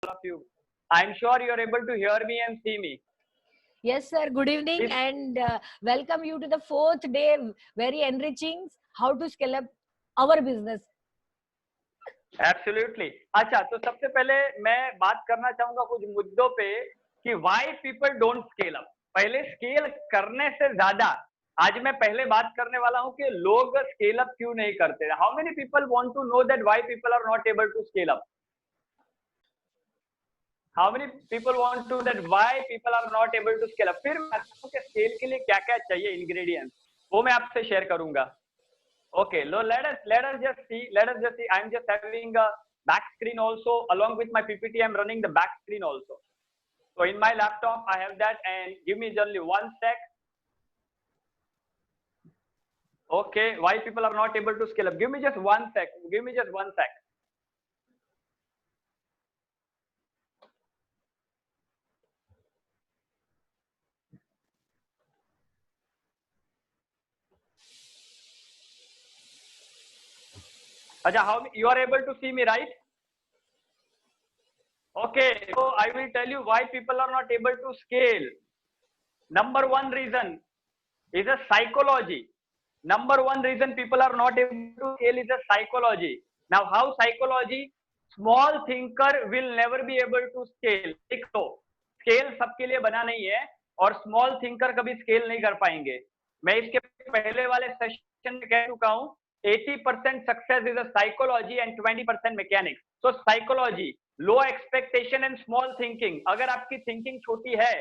of you. I'm sure you're able to hear me and see me. Yes, sir. Good evening This, and welcome you to the fourth day. Very enriching. How to scale up our business. Absolutely. अच्छा, तो सबसे पहले मैं बात करना चाहूंगा कुछ मुद्दों पे कि why people don't scale up. पहले स्केल करने से ज्यादा आज मैं पहले बात करने वाला हूं कि लोग स्केल अप क्यों नहीं करते। How many people want to know that why people are not able to scale up? How many people want to that why people are not able to scale up? फिर मैं आपको कि scale के लिए क्या क्या चाहिए इंग्रेडिएंट्स, वो मैं आपसे शेयर करूंगा। Okay, let us just see. I'm just having a back screen also along with my PPT. I'm running the back screen also. So in my laptop I have that, and give me only one sec. Okay, why people are not able to scale up? Give me just one sec. Give me just one sec. Acha, how you are able to see me, right? Okay, so I will tell you why people are not able to scale. Number one reason is a psychology. Number one reason people are not able to scale is a psychology. Now, how psychology? Small thinker will never be able to scale. देखो, scale सबके लिए बना नहीं है और small thinker कभी scale नहीं कर पाएंगे। मैं इसके पहले वाले सेशन में कह चुका हूं, 80% success is a psychology and 20% mechanics. So psychology, low expectation and small thinking. अगर आपकी thinking छोटी है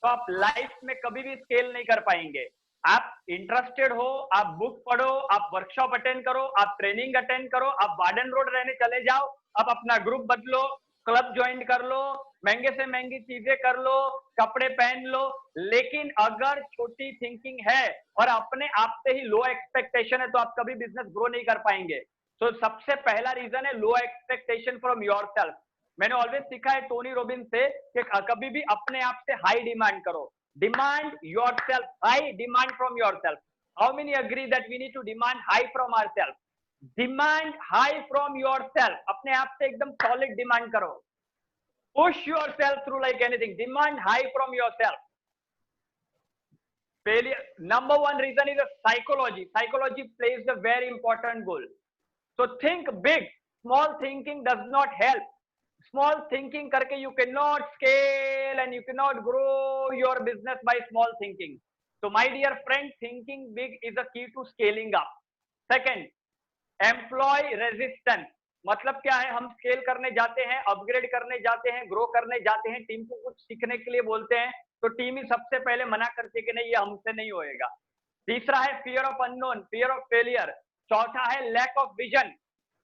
तो आप लाइफ में कभी भी स्केल नहीं कर पाएंगे। आप इंटरेस्टेड हो, आप बुक पढ़ो, आप वर्कशॉप अटेंड करो, आप ट्रेनिंग अटेंड करो, आप वार्डन रोड रहने चले जाओ, आप अपना ग्रुप बदलो, क्लब ज्वाइन कर लो, महंगे से महंगी चीजें कर लो, कपड़े पहन लो, लेकिन अगर छोटी थिंकिंग है और अपने आप से ही लो एक्सपेक्टेशन है तो आप कभी बिजनेस ग्रो नहीं कर पाएंगे। तो सबसे पहला रीजन है लो एक्सपेक्टेशन फ्रॉम योरसेल्फ। मैंने ऑलवेज सीखा है टोनी रॉबिन्स से कि कभी भी अपने आप से हाई डिमांड करो। Demand yourself, high demand from yourself. How many agree that we need to demand high from ourselves? Demand high from yourself. अपने आप से एकदम सॉलिड डिमांड करो। Push yourself through like anything. Demand high from yourself. Failure, number one reason is a psychology. Psychology plays a very important role. So think big. Small thinking does not help. Small thinking करके you cannot scale and you cannot grow your business by small thinking. So my dear friend, thinking big is a key to scaling up. Second, employee resistance. मतलब क्या है? हम scale करने जाते हैं, upgrade करने जाते हैं, ग्रो करने जाते हैं, टीम को कुछ सीखने के लिए बोलते हैं तो टीम ही सबसे पहले मना करती है कि नहीं, ये हमसे नहीं होएगा। तीसरा है fear of unknown, fear of failure. चौथा है lack of vision.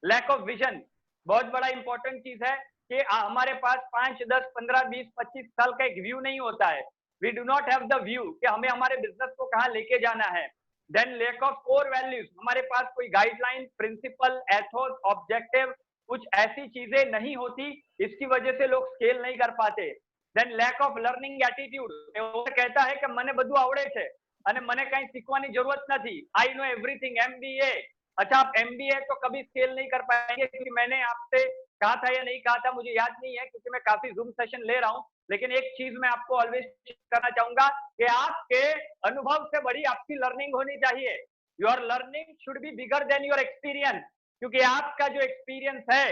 Lack of vision बहुत बड़ा इंपॉर्टेंट चीज है कि हमारे पास 5, 10, 15, 20, 25 साल का एक व्यू नहीं होता है। We do not have the view कि हमें हमारे बिजनेस को कहां लेके जाना है। Then lack of core values, हमारे पास कोई गाइडलाइन, प्रिंसिपल, एथोस, ऑब्जेक्टिव, कुछ ऐसी चीजें नहीं होती, इसकी वजह से लोग स्केल नहीं कर पाते। Then lack of learning attitude, वो कहता है कि મને બધું આવડે છે અને મને કઈ શીખવાની જરૂરત નથી, आई नो एवरीथिंग, एमबीए। अच्छा, आप एमबीए तो कभी स्केल नहीं कर पाएंगे, क्योंकि मैंने आपसे कहा था या नहीं कहा था मुझे याद नहीं है, क्योंकि मैं काफी जूम सेशन ले रहा हूं। लेकिन एक चीज मैं आपको ऑलवेज करना चाहूंगा कि आपके अनुभव से बड़ी आपकी लर्निंग होनी चाहिए। Your learning should be bigger then your experience, क्योंकि आपका जो एक्सपीरियंस है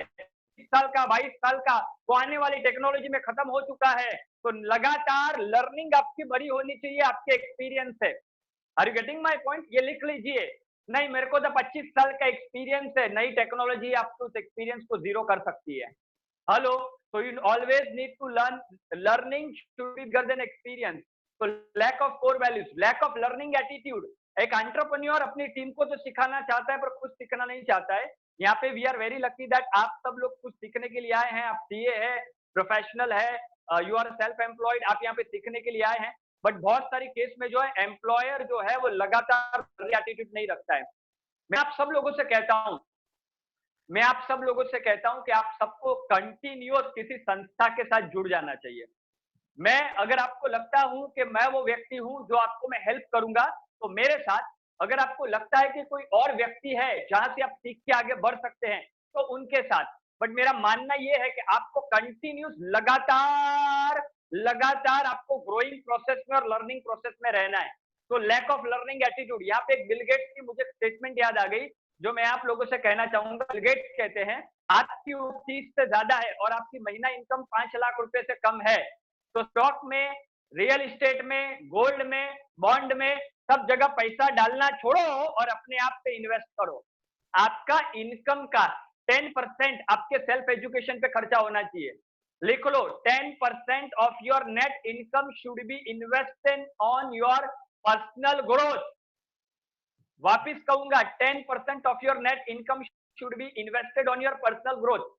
20 साल का, 22 साल का, वो आने वाली टेक्नोलॉजी में खत्म हो चुका है। तो लगातार लर्निंग आपकी बड़ी होनी चाहिए आपके एक्सपीरियंस से। Are you getting my point? ये लिख लीजिए। नहीं, मेरे को तो 25 साल का एक्सपीरियंस है, नई टेक्नोलॉजी आपको उस एक्सपीरियंस को जीरो कर सकती है। Hello, so you always need to learn. Learning should be bigger than experience. So lack of core values, lack of learning attitude. एक एंटरप्रेन्योर अपनी टीम को तो सिखाना चाहता है पर खुद सीखना नहीं चाहता है। यहाँ पे we are very lucky that आप सब लोग कुछ सीखने के लिए आए हैं। आप सीए है, प्रोफेशनल है, यू आर सेल्फ एम्प्लॉयड, आप यहाँ पे सीखने के लिए आए हैं। बट बहुत सारी केस में जो है एम्प्लॉयर जो है वो लगातार एटीट्यूड नहीं रखता है। मैं आप सब लोगों से कहता हूं, मैं आप सब लोगों से कहता हूं कि आप सबको कंटिन्यूअस किसी संस्था के साथ जुड़ जाना चाहिए। मैं अगर आपको लगता हूं कि मैं वो व्यक्ति हूं जो आपको मैं हेल्प करूंगा, तो मेरे साथ। अगर आपको लगता है कि कोई और व्यक्ति है जहां से आप सीख के आगे बढ़ सकते हैं, तो उनके साथ। बट मेरा मानना ये है कि आपको कंटिन्यूस लगातार आपको ग्रोइंग प्रोसेस में और लर्निंग प्रोसेस में रहना है। तो लैक ऑफ लर्निंग एटीट्यूड, यहाँ पे एक बिल गेट्स की मुझे स्टेटमेंट याद आ गई जो मैं आप लोगों से कहना चाहूंगा। बिल गेट्स कहते हैं, आपकी 30 से ज्यादा है और आपकी महीना इनकम 5 लाख रुपए से कम है तो स्टॉक में, रियल एस्टेट में, गोल्ड में, बॉन्ड में, सब जगह पैसा डालना छोड़ो और अपने आप पे इन्वेस्ट करो। आपका इनकम का 10% आपके सेल्फ एजुकेशन पे खर्चा होना चाहिए। लिख लो, 10% of your net income should be invested on your personal growth. वापिस कहूंगा, 10% of your net income should be invested on your personal growth.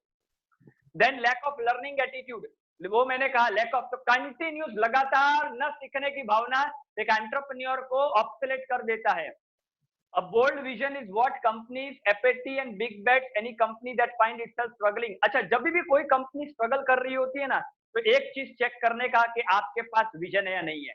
Then lack of learning attitude, वो मैंने कहा लैक ऑफ, तो कंटिन्यूस लगातार न सीखने की भावना एक एंटरप्रेन्योर को ऑब्सोलेट कर देता है। A bold vision is what companies, apathy and big bets, any company that find itself struggling। अच्छा, जब भी कोई कंपनी स्ट्रगल कर रही होती है ना, तो एक चीज चेक करने का कि आपके पास विजन है या नहीं है।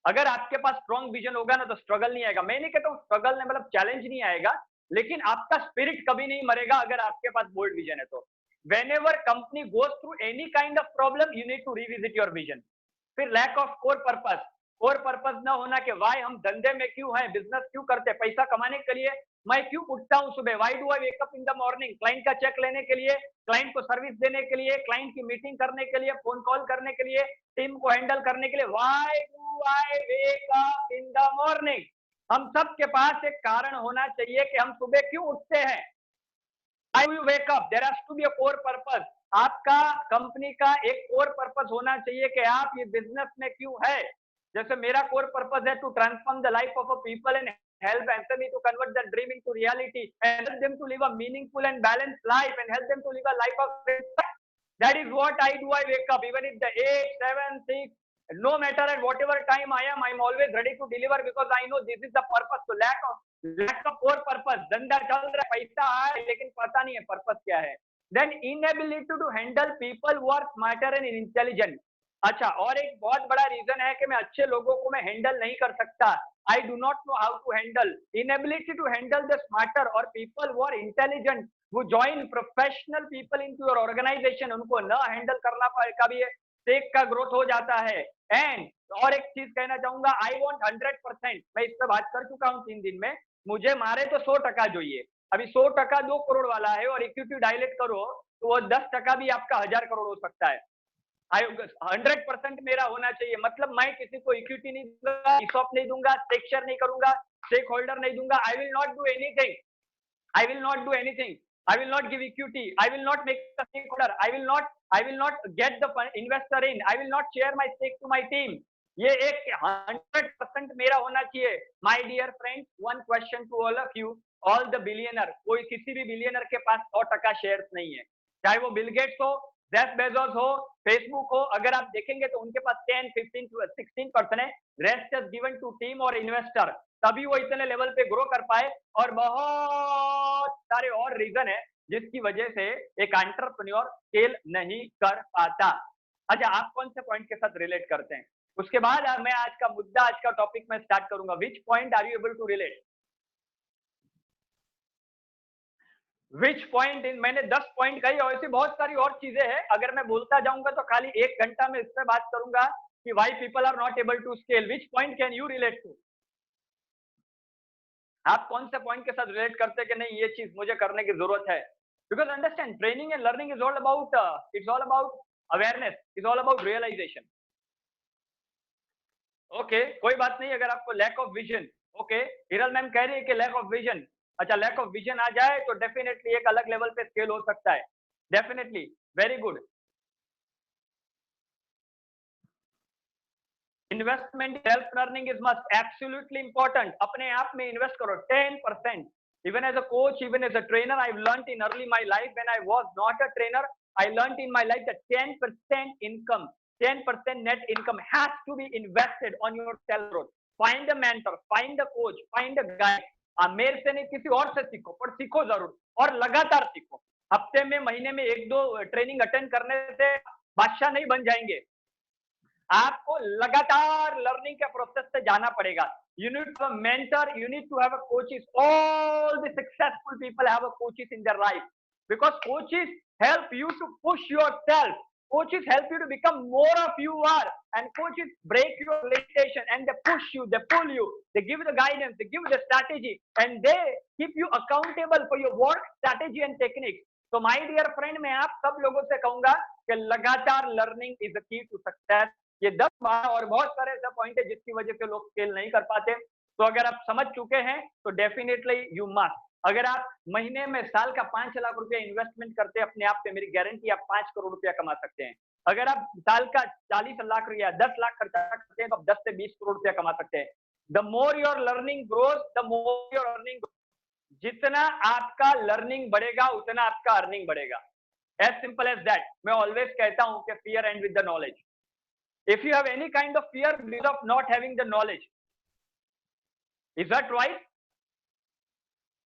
अगर आपके पास स्ट्रॉन्ग विजन होगा ना तो स्ट्रगल नहीं आएगा। मैं नहीं कहता हूँ स्ट्रगल ने मतलब चैलेंज नहीं आएगा, लेकिन आपका स्पिरिट कभी नहीं मरेगा अगर आपके पास बोल्ड विजन है तो। Whenever company goes through any kind of problem, you need to revisit your vision. फिर lack of core purpose, core purpose ना होना कि वाई हम धंधे में क्यों हैं, बिजनेस क्यों करते हैं, पैसा कमाने के लिए मैं क्यों उठता हूं सुबह, why do I wake up in the morning, client का चेक लेने के लिए, क्लाइंट को सर्विस देने के लिए, क्लाइंट की मीटिंग करने के लिए, फोन कॉल करने के लिए, टीम को हैंडल करने के लिए, why do I wake up in the morning. हम सब के पास एक कारण होना चाहिए कि हम सुबह क्यों उठते हैं। Why you wake up? There has to be a core purpose। आपका कंपनी का एक कोर पर्पस होना चाहिए कि आप ये बिजनेस में क्यों है। जैसे मेरा कोर पर्पस है to transform the life of a people and help SME to convert their dream into reality and help them to live a meaningful and balanced life and help them to live a life of impact। That is what I do। I wake up even if the 8, 7, 6, no matter at whatever time I am, I'm always ready to deliver because I know this is the purpose। So lack of core purpose, धंधा चल रहा है, पैसा आए लेकिन पता नहीं है पर्पस क्या है। Then inability to handle people who are smarter and intelligent। अच्छा, और एक बहुत बड़ा रीजन है कि मैं अच्छे लोगों को मैं हैंडल नहीं कर सकता। I do not know how to handle। Inability to handle the smarter or people who are intelligent, who join professional people into your organization, उनको न हैंडल करना पाएगा भी टेक का ग्रोथ हो जाता है। एंड और एक चीज कहना चाहूंगा, आई वांट 100%, मैं इस पर बात कर चुका हूं 3 दिन में, मुझे मारे तो 100% चाहिए। अभी 100% 2 करोड़ वाला है और इक्विटी डायलेक्ट करो तो वो 10% भी आपका 1000 करोड़ हो सकता है। 100% मेरा होना चाहिए, मतलब मैं किसी को इक्विटी नहीं दूंगा, ईसॉप नहीं दूंगा, स्टेक शेयर नहीं करूंगा, स्टेक होल्डर नहीं दूंगा। I will not do anything. I will not do anything। I will not give equity। I will not make a stakeholder। I will not get the investor in। I will not share my stake to my team। ये एक 100% मेरा होना चाहिए। My dear friends, one question to all of you, all the billionaire, कोई किसी भी billionaire के पास 100% shares नहीं है, चाहे वो बिल गेट्स हो, जेफ बेजोस हो, फेसबुक हो। अगर आप देखेंगे तो उनके पास 10, 15, 16% है। Rest is given to team और इन्वेस्टर, तभी वो इतने लेवल पे ग्रो कर पाए। और बहुत सारे और रीजन है जिसकी वजह से एक एंटरप्रेन्योर स्केल नहीं कर पाता। अच्छा, आप कौन से पॉइंट के साथ रिलेट करते हैं? उसके बाद मैं आज का मुद्दा, आज का टॉपिक में स्टार्ट करूंगा। Which point are you able to relate? Which point in, मैंने 10 पॉइंट कही और ऐसी बहुत सारी और चीजें हैं। अगर मैं बोलता जाऊंगा तो खाली 1 घंटा में इस पर बात करूंगा कि why people are not able to scale. Which point can you relate to? आप कौन से पॉइंट के साथ रिलेट करते हैं कि नहीं ये चीज मुझे करने की जरूरत है? Because understand, training and learning is all about, it's all about awareness, is all about realisation. Okay, कोई बात नहीं अगर आपको lack of vision, okay, Hiral ma'am कह रही है कि लैक ऑफ विजन, अच्छा लैक ऑफ विजन आ जाए तो डेफिनेटली एक अलग लेवल पे स्केल हो सकता है। Definitely, very good. Investment self learning is must, absolutely important. अपने आप में इन्वेस्ट करो 10%। Even as a coach, even as a trainer, I've learned in early my life when I was not a trainer, I learned in my life that 10% income, 10% net income has to be invested on your self growth। Find a mentor, find a coach, find a guide। मेरे से नहीं किसी और से सीखो, पर सीखो जरूर और लगातार सीखो। हफ्ते में, महीने में 1-2 ट्रेनिंग अटेंड करने से बादशाह नहीं बन जाएंगे। आपको लगातार लर्निंग के प्रोसेस से जाना पड़ेगा। You need to have a mentor, you need to have a coaches। All the successful people have a coaches in their life because coaches help you to push yourself. Coaches help you to become more of you are, and coaches break your limitation and they push you, they pull you, they give you the guidance, they give you the strategy, and they keep you accountable for your work strategy and techniques. तो my dear friend, मैं आप सब लोगों से कहूंगा कि लगातार learning is the key to success. ये 10-12 और बहुत सारे ऐसे पॉइंट है जिसकी वजह से लोग स्केल नहीं कर पाते। तो अगर आप समझ चुके हैं तो डेफिनेटली यू मस्ट। अगर आप महीने में साल का 5 लाख रुपया इन्वेस्टमेंट करते हैं अपने आप पे, मेरी गारंटी आप 5 करोड़ रुपया कमा सकते हैं। अगर आप साल का 40 लाख या 10 लाख खर्चा करते हैं तो आप 10 से 20 करोड़ रुपया कमा सकते हैं। The more your learning grows, the more your earning. जितना आपका लर्निंग बढ़ेगा उतना आपका अर्निंग बढ़ेगा। As simple as that. मैं ऑलवेज कहता हूं कि fear end with the knowledge. If you have any kind of fear because of not having the knowledge, is that right?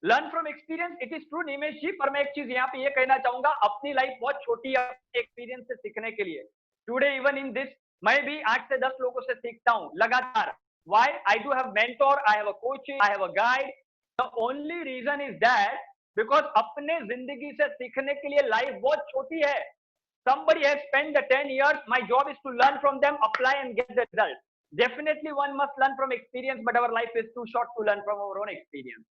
Learn from experience, it is true Nimesh ji. पर मैं एक चीज यहाँ पे ये कहना चाहूंगा, अपनी लाइफ बहुत छोटी है एक्सपीरियंस से सीखने के लिए। टुडे इवन इन दिस, मैं भी 8 से 10 लोगों से सीखता हूँ लगातार। Why? I do have mentor, I have a coach, I have a guide. The only reason is that because अपने जिंदगी से सीखने के लिए लाइफ बहुत छोटी है। Somebody has spent the 10 years. My job is to learn from them, apply and get the result. Definitely one must learn from experience, but our life is too short to learn from our own experience.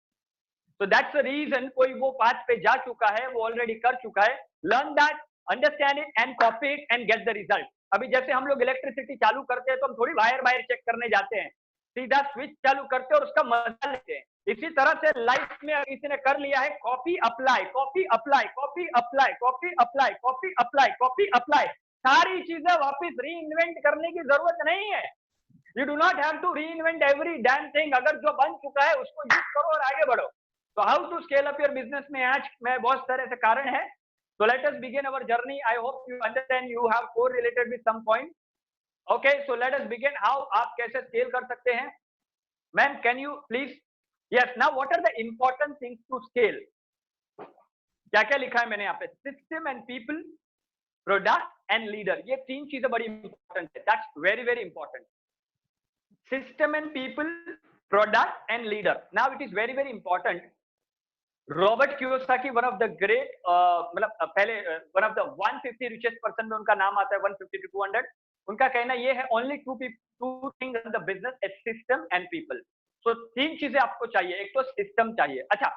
So that's the reason कोई वो path पे जा चुका है, वो already कर चुका है। Learn that, understand it and copy it and get the result. अभी जैसे हम लोग इलेक्ट्रिसिटी चालू करते हैं तो हम थोड़ी वायर चेक करने जाते हैं, सीधा स्विच चालू करते हैं और उसका मजा लेते हैं। इसी तरह से लाइफ में किसी ने कर लिया है, copy apply, copy apply, copy apply, copy apply, copy apply, copy apply. सारी चीजें वापस री इन्वेंट करने की जरूरत नहीं है। You do not have to reinvent every damn thing. अगर जो बन चुका है उसको यूज करो और आगे बढ़ो। तो how to scale up your business में आज में बहुत सारे ऐसे कारण है। So let us begin our journey. I hope you understand, you have correlated with some point. Okay, so let us begin. How आप कैसे स्केल कर सकते हैं? Ma'am can you please? Yes, now what are the important things to scale? क्या क्या लिखा है मैंने यहाँ पे? System and people, product and leader. ये 3 चीजें बड़ी इंपॉर्टेंट है। That's very very important. System and people, product and leader. Now it is very very important. Robert Kiyosaki, one of the great, मतलब पहले one of the 150 richest person में उनका नाम आता है, 150 to 200। उनका कहना ये है, only two things in the business, is system and people. So 3 चीजें आपको चाहिए। एक तो सिस्टम चाहिए। अच्छा,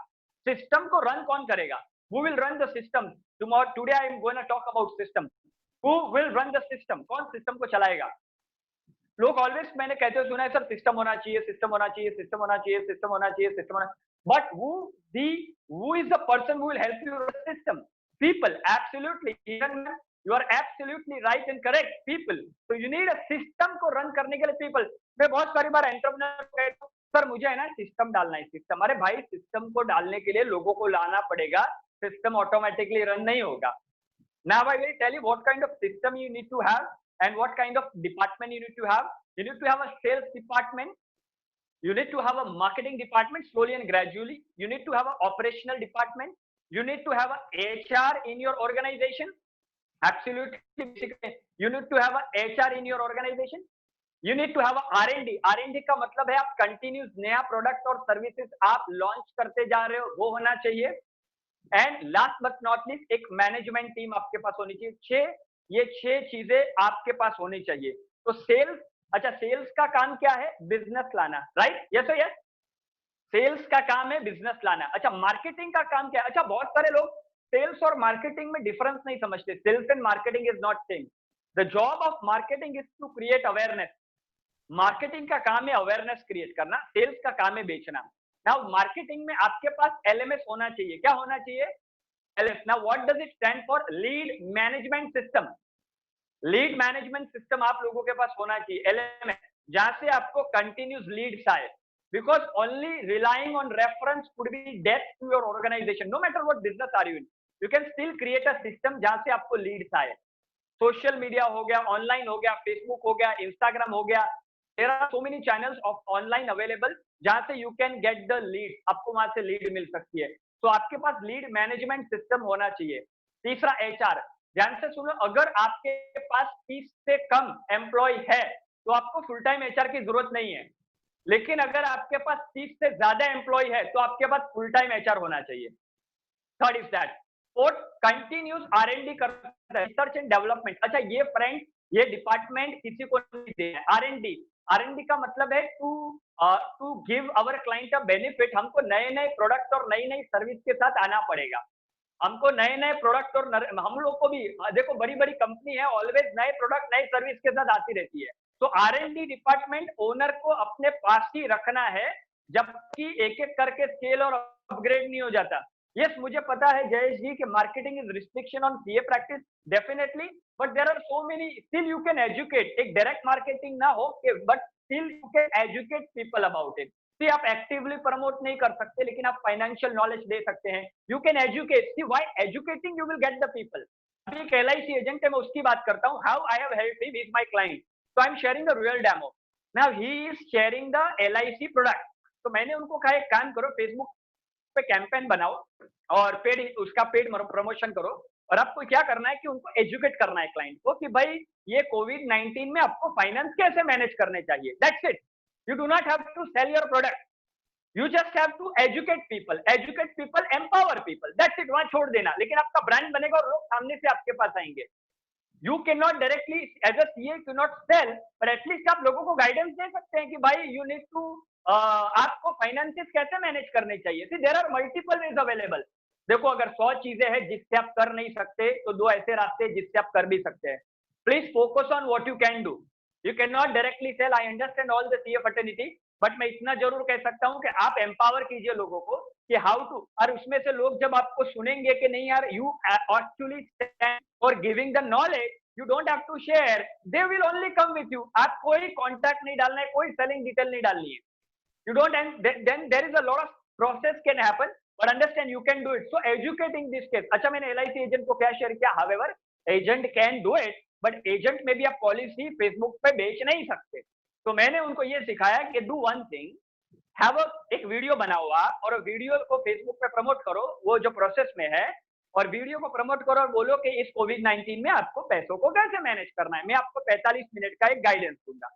सिस्टम को रन कौन करेगा? Who will run the system? Tomorrow, today I am going to talk about system. Who will run the system? कौन सिस्टम को चलाएगा? लोग ऑलवेज, मैंने कहते हुए सुना है, सर सिस्टम होना चाहिए, सिस्टम होना चाहिए, सिस्टम होना चाहिए, सिस्टम होना चाहिए, सिस्टम होना। But who is the person who will help you run the system? People, absolutely. Even you are absolutely right and correct. People. So you need a system को run करने के लिए people. मैं बहुत सारी बार एंटरप्रेन्योर को कहता हूँ, सर मुझे है ना सिस्टम डालना है, सिस्टम। अरे भाई, सिस्टम को डालने के लिए लोगों को लाना पड़ेगा, सिस्टम ऑटोमेटिकली रन नहीं होगा। Now I will tell you what kind of system you need to have and what kind of department you need to have. You need to have a sales department. You need to have a marketing department slowly and gradually. You need to have an operational department. You need to have a HR in your organization. Absolutely. You need to have a HR in your organization. You need to have a R&D. R&D का मतलब है आप continuous नया product और services आप launch करते जा रहे हो, वो होना चाहिए। And last but not least, एक मैनेजमेंट टीम आपके पास होनी चाहिए। ये 6 चीजें आपके पास होनी चाहिए। तो सेल्स, अच्छा सेल्स का काम क्या है? बिजनेस लाना, राइट? यस यस, सेल्स का काम है बिजनेस लाना। अच्छा, मार्केटिंग का काम क्या है? अच्छा, बहुत सारे लोग सेल्स और मार्केटिंग में डिफरेंस नहीं समझते। Sales and marketing is not same. The job of marketing is to create awareness. Marketing का काम है अवेयरनेस क्रिएट करना, सेल्स का काम है बेचना। नाउ मार्केटिंग में आपके पास एलएमएस होना चाहिए। क्या होना चाहिए? LMS. Now what does it stand for? Lead management system. Lead management system आप लोगों के पास होना चाहिए, एलएमएस, जहां से आपको कंटिन्यूस लीड्स आए। Because only relying on reference could be death to your organisation. No matter what business are you in, you can still create a system जहां से आपको लीड्स आए। सोशल मीडिया हो गया, ऑनलाइन हो गया, फेसबुक हो गया, इंस्टाग्राम हो गया, there are so many channels of online available जहां से you can get the lead, आपको वहां से लीड मिल सकती है। तो आपके पास लीड मैनेजमेंट सिस्टम होना चाहिए। तीसरा, एचआर। ध्यान से सुनो, अगर आपके पास 30 से कम एम्प्लॉय है तो आपको फुल टाइम एचआर की जरूरत नहीं है। लेकिन अगर आपके पास 30 से ज्यादा एम्प्लॉय है तो आपके पास फुल टाइम एचआर होना चाहिए। Third is that fourth, continuous R&D करता है, रिसर्च एंड डेवलपमेंट। अच्छा, ये फ्रेंड, ये डिपार्टमेंट किसी को नहीं देना है। R&D का मतलब है to give our client a benefit. हमको नए नए प्रोडक्ट और नई नई सर्विस के साथ आना पड़ेगा। हमको नए नए प्रोडक्ट और हम लोग को भी देखो, बड़ी बड़ी कंपनी है, ऑलवेज नए प्रोडक्ट नए सर्विस के साथ आती रहती है। तो R&D डिपार्टमेंट ओनर को अपने पास ही रखना है, जबकि एक एक करके स्केल और अपग्रेड नहीं हो जाता। यस, मुझे पता है जयेश जी कि marketing is restriction on CA practice, definitely, but there are so many, still you can educate. एक डायरेक्ट मार्केटिंग ना हो, but still you can educate people about it. आप एक्टिवली प्रमोट नहीं कर सकते, लेकिन आप फाइनेंशियल नॉलेज दे सकते हैं। You can educate. See why educating, you will get the people. अभी एक LIC एजेंट है, मैं उसकी बात करता हूँ। How I have helped him, is my client, so I am sharing the real demo. Now he is sharing the LIC product. तो मैंने उनको कहा, एक काम करो, फेसबुक पे कैंपेन बनाओ और पेड प्रमोशन करो, और आपको क्या करना है कि उनको एजुकेट करना है क्लाइंट को कि भाई ये कोविड-19 में आपको फाइनेंस कैसे मैनेज करने चाहिए। That's it. You do not have to sell your product, you just have to educate people, empower people, that's it. वहां छोड़ देना, लेकिन आपका ब्रांड बनेगा और लोग सामने से आपके पास आएंगे। You can not directly as a CA can not sell, पर एटलीस्ट आप लोगों को गाइडेंस दे सकते हैं कि भाई यू नीड टू, आपको फाइनेंसेस कैसे मैनेज करने चाहिए। See there are multiple ways available. देखो, अगर 100 चीजें हैं जिससे आप कर नहीं सकते, तो 2 ऐसे रास्ते हैं जिससे आप कर भी सकते हैं। Please focus on what you can do. You can not directly sell, I understand all the CA fertility, but मैं इतना जरूर कह सकता हूं कि आप एम्पावर कीजिए लोगों को कि हाउ टू। और उसमें से लोग जब आपको सुनेंगे कि नहीं यार, you actually stand for giving the knowledge, you don't have to share, they will only come with you। आप कोई कॉन्टैक्ट नहीं डालना है, कोई सेलिंग डिटेल नहीं डालनी है। you don't, and then there is a lot of process can happen, but understand you can do it, so educating this case। अच्छा, मैंने LIC एजेंट को क्या शेयर किया, however agent can do it, but agent में भी आप policy Facebook पे बेच नहीं सकते। तो मैंने उनको ये सिखाया कि डू वन थिंग, हैव एक वीडियो बनाओ आप, और वीडियो को फेसबुक पे प्रमोट करो, वो जो प्रोसेस में है, और वीडियो को प्रमोट करो और बोलो कि इस कोविड-19 में आपको पैसों को कैसे मैनेज करना है। मैं आपको 45 मिनट का एक गाइडेंस दूंगा,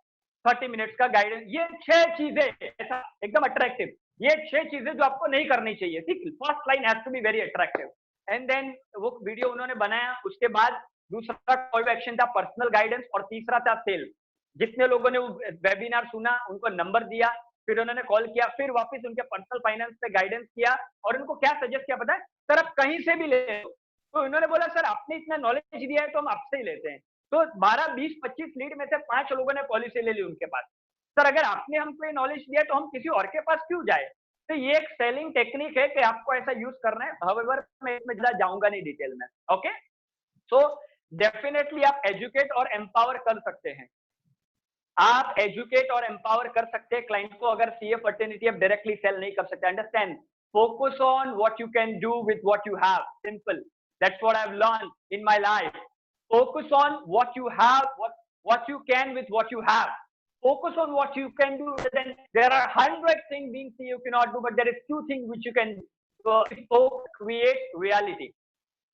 30 मिनट्स का गाइडेंस। ये 6 चीजें, ऐसा एकदम अट्रैक्टिव, ये 6 चीजें जो आपको नहीं करनी चाहिए। ठीक, first line has to be very attractive, and then वो वीडियो उन्होंने बनाया। उसके बाद दूसरा कॉल टू एक्शन था पर्सनल गाइडेंस, और तीसरा था सेल। जितने लोगों ने वो वेबिनार सुना, उनको नंबर दिया, फिर उन्होंने कॉल किया, फिर वापस उनके पर्सनल फाइनेंस पे गाइडेंस किया, और उनको क्या सजेस्ट किया पता है, सर आप कहीं से भी ले लो। तो उन्होंने बोला, सर आपने इतना नॉलेज दिया है तो हम आपसे ही लेते हैं। तो 12, 20, 25 लीड में से 5 लोगों ने पॉलिसी ले ली उनके पास। सर अगर आपने हमको ये नॉलेज दिया है तो हम किसी और के पास क्यों जाए। तो ये एक सेलिंग टेक्निक है कि आपको ऐसा यूज करना है। हाउएवर मैं इसमें ज्यादा जाऊंगा नहीं डिटेल में। ओके, सो डेफिनेटली आप एजुकेट और एम्पावर कर सकते हैं। आप एजुकेट और एम्पावर कर सकते हैं क्लाइंट को। अगर सीए फर्टिलिटी आप डायरेक्टली सेल नहीं कर सकते, understand, focus on what you can do with what you have, simple, that's what I've learned in my life। Focus on what you have, what you can with what you have, focus on what you can do. Then there are 100 things being seen you cannot do, but there is 2 things which you can do. Focus create reality,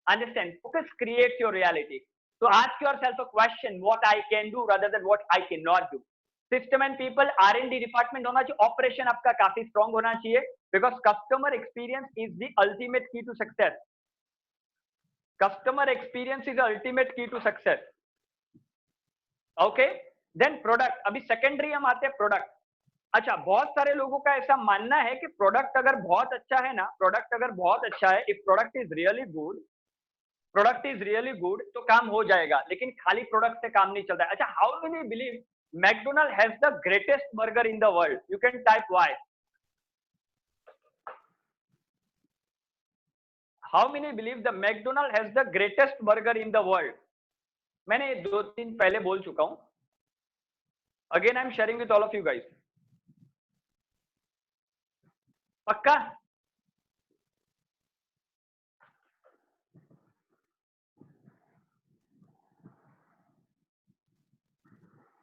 understand, focus creates your reality। So ask yourself a question, what I can do rather than what I cannot do। System and people, R&D department होना चाहिए, operation आपका काफी strong होना चाहिए, because customer experience is the ultimate key to success. Customer experience is ultimate key to success. Okay, then product. अभी secondary हम आते हैं प्रोडक्ट। अच्छा, बहुत सारे लोगों का ऐसा मानना है कि प्रोडक्ट अगर बहुत अच्छा है ना, प्रोडक्ट अगर बहुत अच्छा है, if product is really good, product is really good, तो काम हो जाएगा। लेकिन खाली प्रोडक्ट से काम नहीं चलता है। अच्छा, how many believe McDonald has the greatest burger in the world? You can type why. How many believe the McDonald has the greatest burger in the world? मैंने 2-3 पहले बोल चुका हूं। Again I am sharing with all of you guys। पक्का?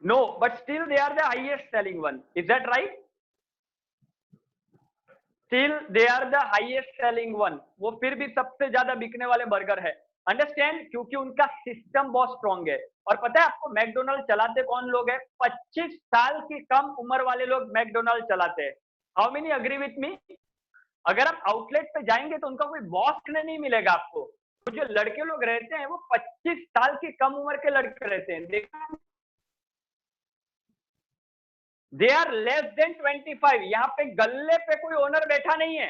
No, but still they are the highest selling one। Is that right? Still they are the highest selling one। वो फिर भी सबसे ज्यादा बिकने वाले बर्गर है। अंडरस्टैंड, क्योंकि उनका सिस्टम बहुत स्ट्रॉन्ग है। और पता है आपको मैकडोनल्ड चलाते कौन लोग हैं? 25 साल की कम उम्र वाले लोग मैकडोनल्ड चलाते हैं। How many agree with me? अगर आप आउटलेट पे जाएंगे तो उनका कोई बॉस नहीं मिलेगा आपको। तो जो लड़के लोग रहते हैं वो 25 साल की कम उम्र के लड़के रहते हैं, देखा, दे आर लेस देन 25। यहाँ पे गल्ले पे कोई ओनर बैठा नहीं है,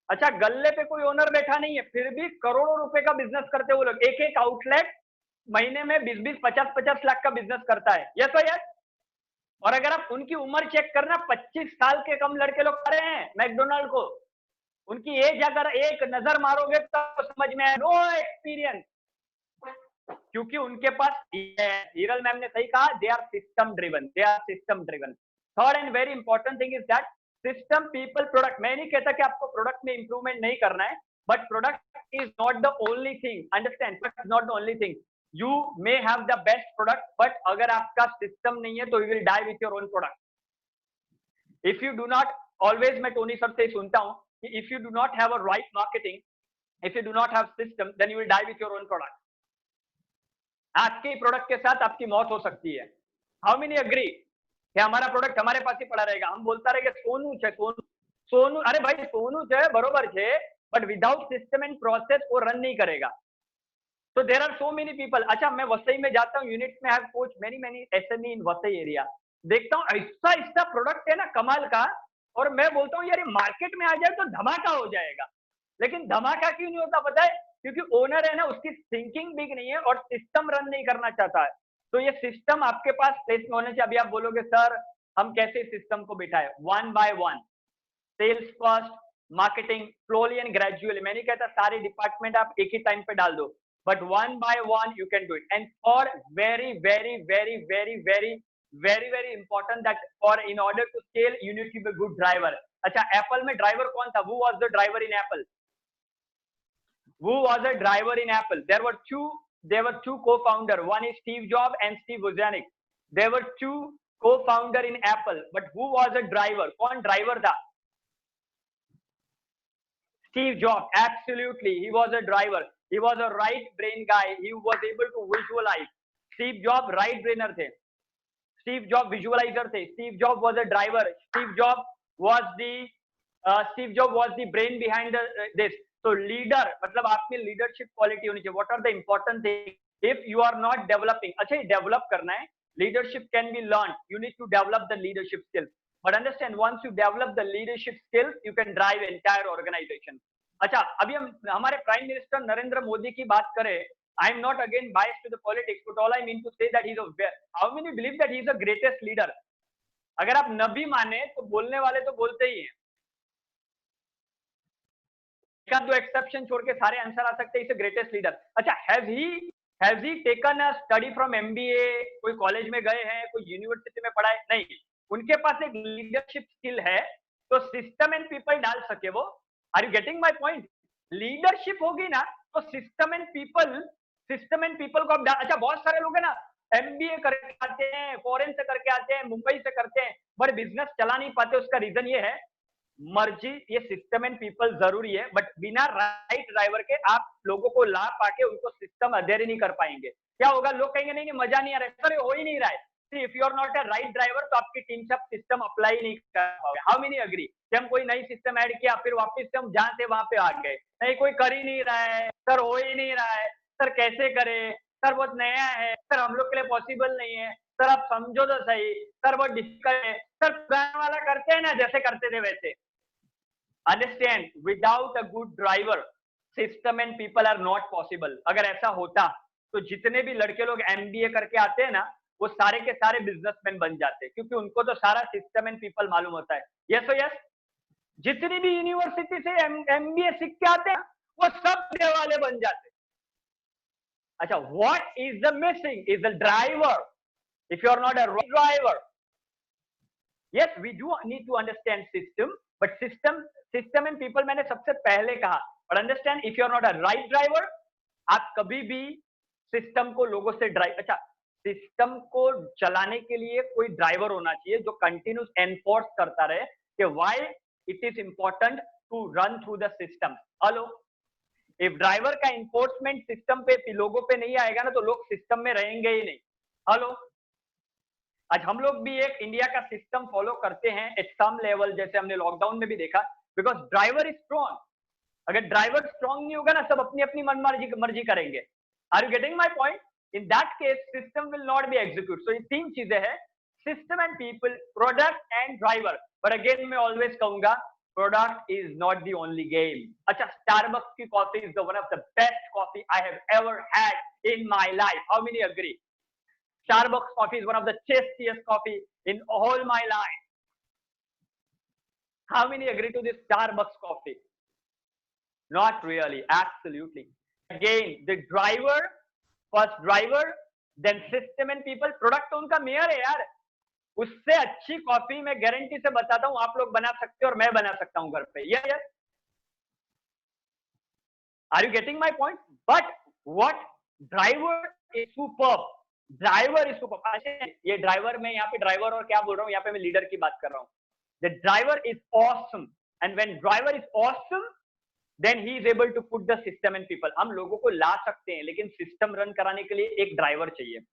अच्छा गल्ले पे कोई ओनर बैठा नहीं है, फिर भी करोड़ों रुपए का बिजनेस करते वो लोग। एक एक आउटलेट महीने में 20-20, 50-50 लाख का बिजनेस करता है, यस और यस। और अगर आप उनकी उम्र चेक करना, 25 साल के कम लड़के लोग कर रहे हैं मैकडोनाल्ड को। उनकी एज अगर एक नजर मारोगे तो समझ में आए, नो एक्सपीरियंस, क्योंकि उनके पास, हीरल मैम ने सही कहा, they are system driven, they are system driven. Third and very important thing is that system, people, product. मैं नहीं कहता कि आपको प्रोडक्ट में इंप्रूवमेंट नहीं करना है, but product is not the only thing, understand, product is not the only thing. You may have the best product, but अगर आपका सिस्टम नहीं है तो you will die with your own product. If you do not, always मैं Tony sir से सुनता हूं कि if you do not have a right marketing, if you do not have system, then you will die with your own product. आपके product के साथ आपकी मौत हो सकती है। हाउ मेनी अग्री कि हमारा प्रोडक्ट हमारे पास ही पड़ा रहेगा? हम बोलता रहेगा सोनू छे, सोनू सोनू, अरे भाई सोनू छे, बरोबर छे, but without system and process वो रन नहीं करेगा। तो there are so many people. अच्छा मैं वसई में जाता हूँ, यूनिट में, I have coach many many SME in Vasai area, देखता हूँ ऐसा ऐसा प्रोडक्ट है ना कमाल का, और मैं बोलता हूँ यार मार्केट में आ जाए तो धमाका हो जाएगा। लेकिन धमाका क्यों नहीं होता पता है? क्योंकि ओनर है ना, उसकी थिंकिंग बिग नहीं है और सिस्टम रन नहीं करना चाहता है। तो ये सिस्टम आपके पास प्लेस में होने चाहिए। अभी आप बोलोगे सर हम कैसे सिस्टम को बिठाए? One by one, sales first, marketing slowly and gradually. मैं नहीं कहता सारे डिपार्टमेंट आप एक ही टाइम पे डाल दो, but one by one you can do it. And for very very very very very very very important that for in order to scale you need to be good driver. अच्छा Apple में driver कौन था? Who was the driver in Apple? Who was a driver in Apple? There were two co-founder. One is Steve Jobs and Steve Wozniak. There were two co-founder in Apple. But who was a driver? कौन driver था? Steve Jobs. Absolutely, he was a driver. He was a right brain guy. He was able to visualize. Steve Jobs right brainer थे. Steve Jobs visualizer थे. Steve Jobs was a driver. Steve Jobs was the brain behind this. तो leader मतलब आप में leadership quality होनी चाहिए। What are the important thing if you are not developing? अच्छा ये डेवलप करना है, leadership can be learn, you need to develop the leadership skills, but understand once you develop the leadership skills you can drive entire organisation. अच्छा अभी हम हमारे prime minister Narendra Modi की बात करें, I am not again biased to the politics, but all I mean to say that he is how many believe that he is the greatest leader? अगर आप न भी माने तो बोलने वाले तो बोलते ही हैं, दो एक्सेप्शन छोड़ के सारे आंसर आ सकते हैं, इज ग्रेटेस्ट लीडर। अच्छा has he taken a study from MBA? कोई कॉलेज में गए हैं, कोई यूनिवर्सिटी में पढ़ा है? नहीं, उनके पास एक लीडरशिप स्किल है, तो सिस्टम एंड पीपल डाल सके वो। Are you getting my point? Leadership होगी ना तो सिस्टम एंड पीपल को आप डाल। अच्छा बहुत सारे लोग है ना एमबीए करके आते हैं, फॉरेन से करके आते हैं, मुंबई से करते हैं, बट बिजनेस चला नहीं पाते। उसका रीजन ये है मर्जी, ये सिस्टम एंड पीपल जरूरी है, बट बिना राइट ड्राइवर के आप लोगों को ला पाके उनको सिस्टम अध्ययन नहीं कर पाएंगे। क्या होगा? लोग कहेंगे नहीं मजा नहीं आ रहा है, सर हो ही नहीं रहा है। If you are not a right driver तो आपकी टीम से आप सिस्टम अप्लाई नहीं कर पाओगे। हाउ मेनी अग्री कि हम कोई नई सिस्टम ऐड किया फिर वापस से हम जहां से वहां पे आ गए? नहीं, कोई कर ही नहीं रहा है, सर हो ही नहीं रहा है, सर कैसे करे, सर बहुत नया है, सर हम लोग के लिए पॉसिबल नहीं है, सर आप समझो तो सही, सर बहुत डिफिकल्ट है, सर पुराना वाला करते हैं ना जैसे करते थे वैसे। Understand, without a good driver system and people are not possible. अगर ऐसा होता तो जितने भी लड़के लोग एमबीए करके आते हैं ना वो सारे के सारे बिजनेसमैन बन जाते, क्योंकि उनको तो सारा सिस्टम एंड पीपल मालूम होता है। यस यस, जितनी भी यूनिवर्सिटी से एमबीए सीख के आते हैं वो सब वाले बन जाते। अच्छा what is the missing is the driver. If you are not a driver, yes we do need to understand system, but system and people मैंने सबसे पहले कहा, but understand if you are not a right driver आप कभी भी system को लोगों से ड्राइव। अच्छा सिस्टम को चलाने के लिए कोई ड्राइवर होना चाहिए जो कंटिन्यूस एनफोर्स करता रहे कि why it is important to run through the system. Hello, if driver का एनफोर्समेंट सिस्टम पे लोगों पे नहीं आएगा ना तो लोग सिस्टम में रहेंगे ही नहीं। हेलो, आज हम लोग भी एक इंडिया का सिस्टम फॉलो करते हैं एट सम लेवल, जैसे हमने लॉकडाउन में भी देखा, बिकॉज ड्राइवर इज स्ट्रॉन्ग। अगर ड्राइवर स्ट्रांग नहीं होगा ना, सब अपनी अपनी मनमर्जी मर्जी करेंगे. Are you getting my point? In that case system will not be execute. So ये 3 चीजें हैं, system and people, product and driver. But again मैं ऑलवेज कहूंगा, product is not the only game. अच्छा, Starbucks की coffee is the one of the best coffee I have ever had in my life. How many agree? Starbucks coffee is one of the tastiest coffee in all my life. How many agree to this Starbucks coffee? Not really. Absolutely. Again, the driver, first driver, then system and people. Product तो उनका mayor है यार. उससे अच्छी coffee मैं guarantee से बताता हूं आप लोग बना सकते हो और मैं बना सकता हूं घर पे. Yes. Are you getting my point? But what, driver is superb. Driver is superb. ये ड्राइवर, मैं यहाँ पे ड्राइवर और क्या बोल रहा हूँ, यहाँ पे मैं लीडर की बात कर रहा हूँ. The driver is awesome, and when driver is awesome, then he is able to put the system and people. हम लोगों को ला सकते हैं, लेकिन सिस्टम रन कराने के लिए एक ड्राइवर चाहिए.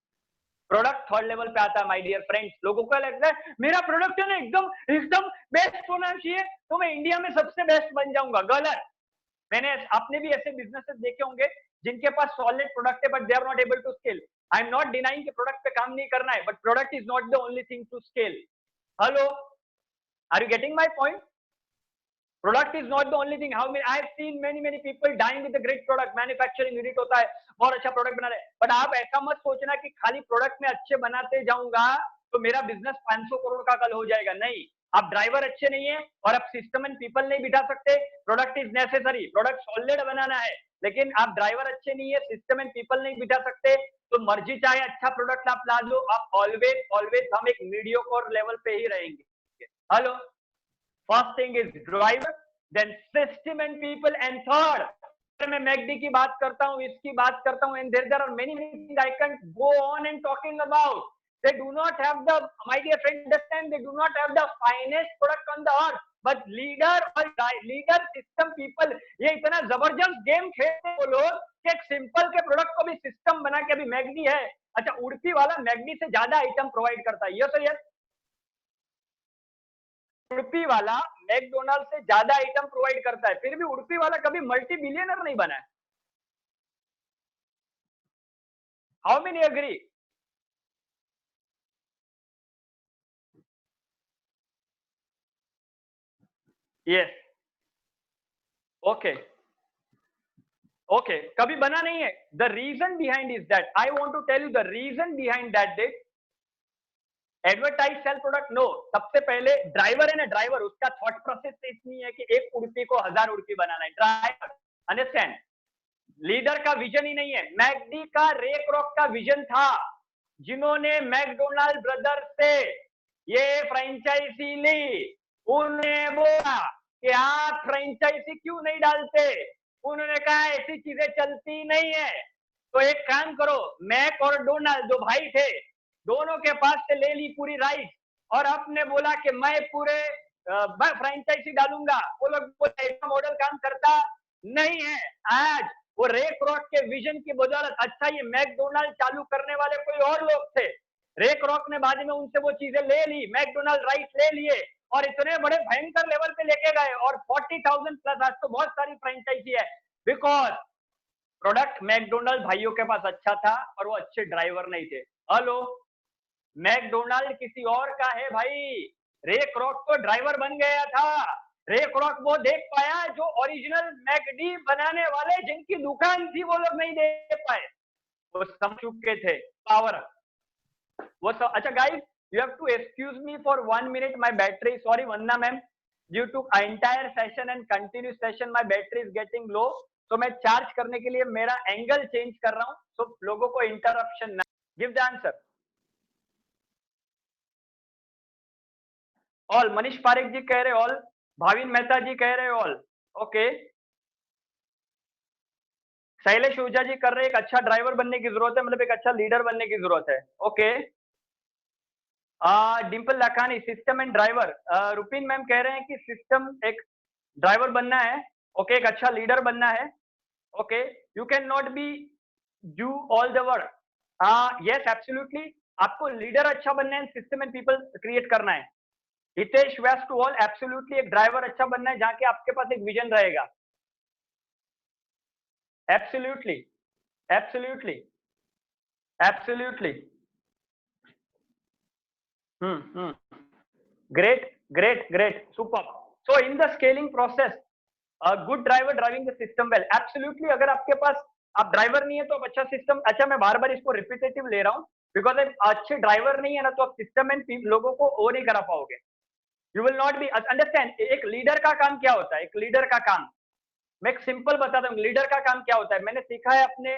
प्रोडक्ट थर्ड लेवल पे आता है माय डियर फ्रेंड्स. लोगों को लगता है मेरा प्रोडक्ट है ना एकदम एकदम बेस्ट होना चाहिए, तो मैं इंडिया में सबसे बेस्ट बन जाऊंगा. गलत. मैंने आपने भी ऐसे बिजनेसेस देखे होंगे जिनके पास सॉलिड प्रोडक्ट है but they are not able to scale. I am not denying कि प्रोडक्ट पे काम नहीं करना है, but product is not the only thing to scale. Hello, are you getting my point? Product is not the only thing. How many I have seen many people dying with a great product. Manufacturing unit होता है, बहुत अच्छा product बना रहे हैं. But आप ऐसा मत सोचना कि खाली प्रोडक्ट में अच्छे बनाते जाऊंगा तो मेरा बिजनेस 500 करोड़ का कल हो जाएगा. नहीं, आप ड्राइवर अच्छे नहीं है और आप सिस्टम एंड पीपल नहीं बिठा सकते. Product is necessary, product solid बनाना है, लेकिन आप ड्राइवर अच्छे नहीं है, सिस्टम एंड पीपल नहीं बिठा सकते, तो मर्जी चाहे अच्छा प्रोडक्ट आप ला लो, आप ऑलवेज हम एक मीडियोकर लेवल पे ही रहेंगे. Hello, first thing is driver, then system and people, and third मैं मैकडी की बात करता हूं, इसकी बात करता हूं, and there are many things I can go on and talking about. They do not have the, my dear friend, understand, they do not have the finest product on the earth, but leader और leader system people, ये इतना जबरदस्त game खेलते हैं वो लोग कि एक सिंपल के प्रोडक्ट को भी सिस्टम बना के. अभी मैकडी है, अच्छा उड़पी वाला मैकडी से ज्यादा आइटम प्रोवाइड करता है. यस यस, उड़पी वाला मैकडोनाल्ड से ज्यादा आइटम प्रोवाइड करता है, फिर भी उड़पी वाला कभी मल्टी बिलियनर नहीं बना है. How many agree? Yes. Okay okay, कभी बना नहीं है. The reason behind is that, I want to tell you the reason behind that. That advertise sell product. No, सबसे पहले ड्राइवर है ना, ड्राइवर उसका थॉट प्रोसेस इतनी है कि एक उड़पी को 1000 उड़पी बनाना है. Driver, understand. लीडर का विजन ही नहीं है. मैकडी का, रे क्रॉक का विजन था, जिन्होंने मैकडोनाल्ड ब्रदर से ये फ्रेंचाइजी ली. उन्हें बोला कि आप फ्रेंचाइजी क्यों नहीं डालते. उन्होंने कहा ऐसी चीजें चलती नहीं है, तो एक काम करो, मैक और डोनाल्ड जो भाई थे, दोनों के पास से ले ली पूरी राइट, और आपने बोला कि मैं पूरे फ्रेंचाइजी डालूंगा. वो लोग बोले ऐसा मॉडल काम करता नहीं है. आज वो रे क्रॉक के विजन की बदौलत, अच्छा ये मैकडोनाल्ड चालू करने वाले कोई और लोग थे, रे क्रॉक ने बाद में उनसे वो चीजें ले ली, मैकडोनाल्ड राइट ले लिए और इतने बड़े भयंकर लेवल पे लेके गए, और 40,000 प्लस आज तो बहुत सारी फ्रेंचाइजी है. बिकॉज प्रोडक्ट मैकडोनाल्ड भाइयों के पास अच्छा था और वो अच्छे ड्राइवर नहीं थे. हेलो, मैकडोनाल्ड किसी और का है भाई, रे क्रॉक तो ड्राइवर बन गया था. रे क्रॉक वो देख पाया जो ओरिजिनल मैकडी बनाने वाले जिनकी दुकान थी वो लोग नहीं देख पाए, वो समझ चुके थे पावर. वो सब. अच्छा guys, you have to excuse me for 1 minute, my battery, sorry Vanna ma'am, due to entire session and continuous session my battery is getting low, तो मैं चार्ज करने के लिए मेरा एंगल चेंज कर रहा हूं, तो लोगों को इंटरप्शन ना. Give the answer. All. Manish Parekh ji कह रहे ऑल, भाविन मेहता जी कह रहे ऑल. ओके, शैलेश ओझा जी कर रहे एक अच्छा ड्राइवर बनने की जरूरत है, मतलब एक अच्छा लीडर बनने की जरूरत है. Okay. Dimple Lakhani, system and driver. Rupin ma'am कह रहे हैं कि सिस्टम एक ड्राइवर बनना है. ओके, एक अच्छा लीडर बनना है. Okay, you can not be do all the work. Yes absolutely, आपको लीडर अच्छा बनना है, सिस्टम एंड पीपल क्रिएट करना है. हितेश व्यास टू ऑल, एब्सोल्युटली एक ड्राइवर अच्छा बनना है जहां के आपके पास एक विजन रहेगा. Absolutely, absolutely, absolutely. Hmm. Great, great, great, super. So in the scaling process, a good driver driving the system well. Absolutely. अगर आपके पास आप ड्राइवर नहीं है तो आप अच्छा सिस्टम, अच्छा मैं बार बार इसको रिपीटेटिव ले रहा हूँ बिकॉज अच्छे ड्राइवर नहीं है ना तो आप सिस्टम एंड लोगों को वो नहीं करा पाओगे. You will not be understand. एक लीडर का काम क्या होता है? एक लीडर का काम मैं एक सिंपल बताता हूँ. लीडर का काम क्या होता है? मैंने सीखा है अपने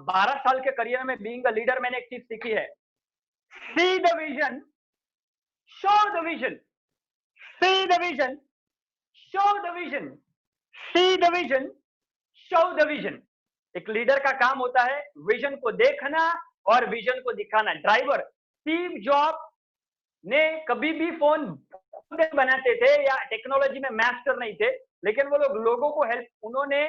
12 साल के करियर में बीइंग अ लीडर. मैंने एक चीज सीखी है. See the vision, show the vision. See the vision, show the vision. See the vision, show the vision. एक लीडर का काम होता है विजन को देखना और विजन को दिखाना. ड्राइवर स्टीव जॉब ने कभी भी फोन बनाते थे या टेक्नोलॉजी में मास्टर नहीं थे, लेकिन वो लोग लोगों को हेल्प, उन्होंने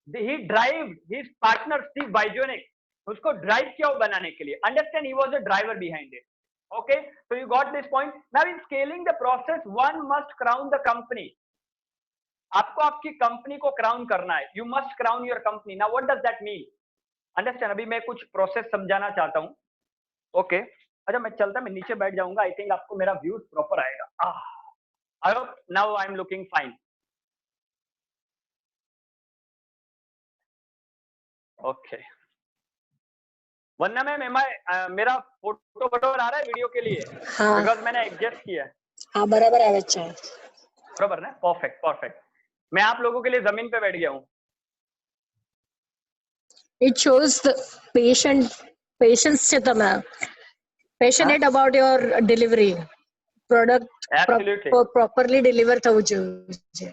ही ड्राइव हिज पार्टनर स्टीव बाइजोनिक, उसको ड्राइव किया वो बनाने के लिए. Understand, he was the driver behind it. Okay, so you got this point. Now in scaling the process one must crown the company. आपको आपकी कंपनी को क्राउन करना है. You must crown your company. Now what does that mean? Understand, अभी मैं कुछ process समझाना चाहता हूं. ओके, अच्छा मैं चलता, मैं नीचे बैठ जाऊंगा. आई थिंक आपको मेरा व्यूज प्रॉपर आएगा. I hope now I am looking fine. Okay, वरना मेरा फोटो बराबर आ रहा है वीडियो के लिए हाँ बिकॉज मैंने एडजस्ट किया है. हाँ बराबर આવે છે. बराबर ना? Perfect perfect. मैं आप लोगों के लिए जमीन पे बैठ गया हूँ. It shows the patience છે તમે passionate about your delivery product Absolutely. properly deliver થવું જોઈએ.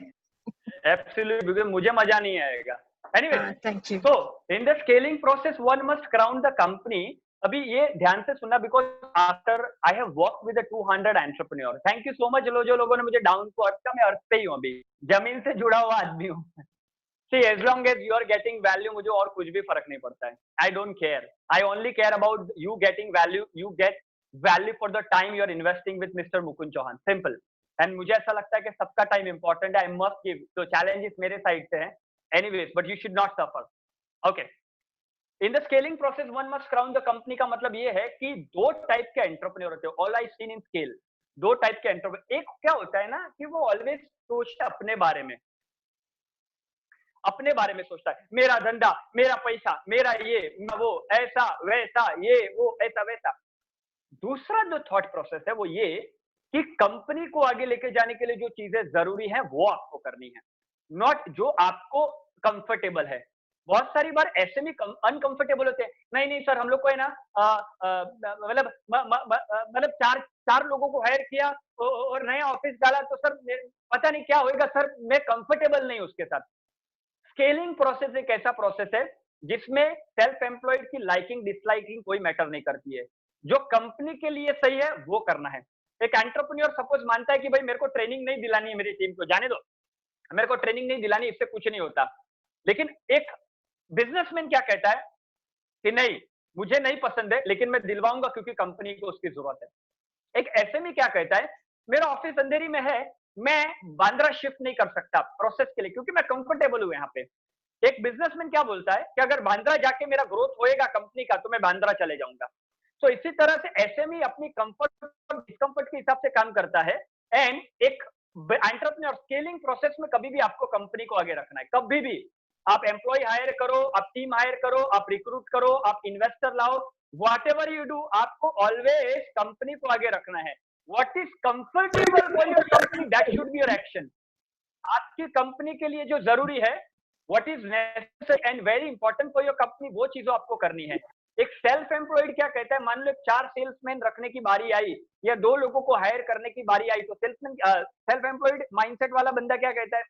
Absolutely, because मुझे मजा नहीं आएगा. Anyway, Thank you. so in the scaling process one must crown the company. अभी ये ध्यान से सुनना because after I have worked with the 200 entrepreneurs. Thank you so much जो लोगों ने मुझे डाउन को अर्थ का, मैं अर्थ पे ही हूँ, अभी जमीन से जुड़ा हुआ आदमी हूँ. See, as long as you are getting value, मुझे और कुछ भी फर्क नहीं पड़ता है. I don't care. I only care about you getting value. You get value for the time you are investing with Mr. Mukund Chauhan. Simple. And मुझे ऐसा लगता है कि सबका टाइम इंपॉर्टेंट है. I must give. तो challenges मेरे side से हैं. Anyways, but you should not suffer. Okay. In the scaling process, one must crown the company का मतलब ये है कि दो टाइप के एंटरप्रेन्योर होते हैं. All I seen in scale. दो टाइप के एंटरप्रेन्योर. एक क्या होता है ना कि वो ऑलवेज सोचता है अपने बारे में. अपने बारे में सोचता है, मेरा धंधा, मेरा पैसा, मेरा ये वो, ऐसा वैसा, ये वो ऐसा वैसा. दूसरा जो थॉट प्रोसेस है वो ये कि कंपनी को आगे लेके जाने के लिए जो चीजें जरूरी हैं वो आपको करनी है, नॉट जो आपको कंफर्टेबल है. बहुत सारी बार ऐसे भी अनकंफर्टेबल होते हैं. नहीं नहीं सर, हम लोग को है ना मतलब चार लोगों को हायर किया और नया ऑफिस डाला तो सर पता नहीं क्या होगा सर, मैं कंफर्टेबल नहीं उसके साथ. स्केलिंग प्रोसेस एक ऐसा प्रोसेस है जिसमें सेल्फ एम्प्लॉयड की लाइकिंग डिसलाइकिंग कोई मैटर नहीं करती है. जो कंपनी के लिए सही है वो करना है. एक एंटरप्रेन्योर सपोज मानता है कि भाई मेरे को ट्रेनिंग नहीं दिलानी है मेरी टीम को, जाने दो, मेरे को ट्रेनिंग नहीं दिलानी, इससे कुछ नहीं होता. लेकिन एक बिजनेसमैन क्या कहता है कि नहीं, मुझे नहीं पसंद है लेकिन मैं दिलवाऊंगा क्योंकि कंपनी को उसकी जरूरत है. एक एसएमई क्या कहता है, मेरा ऑफिस अंधेरी में है, मैं बांद्रा शिफ्ट नहीं कर सकता प्रोसेस के लिए क्योंकि मैं कंफर्टेबल हूं यहाँ पे. एक बिजनेसमैन क्या बोलता है कि अगर बांद्रा जाके मेरा ग्रोथ होएगा कंपनी का तो मैं बांद्रा चले जाऊंगा. तो इसी तरह से एसएमई अपनी कंफर्ट और डिस्कंफर्ट के हिसाब से काम करता है. एंड एक एंटरप्रेन्योर स्केलिंग प्रोसेस में कभी भी आपको कंपनी को आगे रखना है. कभी भी आप एम्प्लॉय हायर करो, आप टीम हायर करो, आप रिक्रूट करो, आप इन्वेस्टर लाओ, whatever you do, आपको ऑलवेज कंपनी को आगे रखना है. What is comfortable for your company, that should be your action. आपकी कंपनी के लिए जो जरूरी है, what is necessary and very important for your company, वो चीजों आपको करनी है. एक सेल्फ एम्प्लॉयड क्या कहता है, मान लो 4 सेल्समैन रखने की बारी आई या 2 लोगों को हायर करने की बारी आई तो सेल्फ एम्प्लॉयड माइंडसेट वाला बंदा क्या कहता है,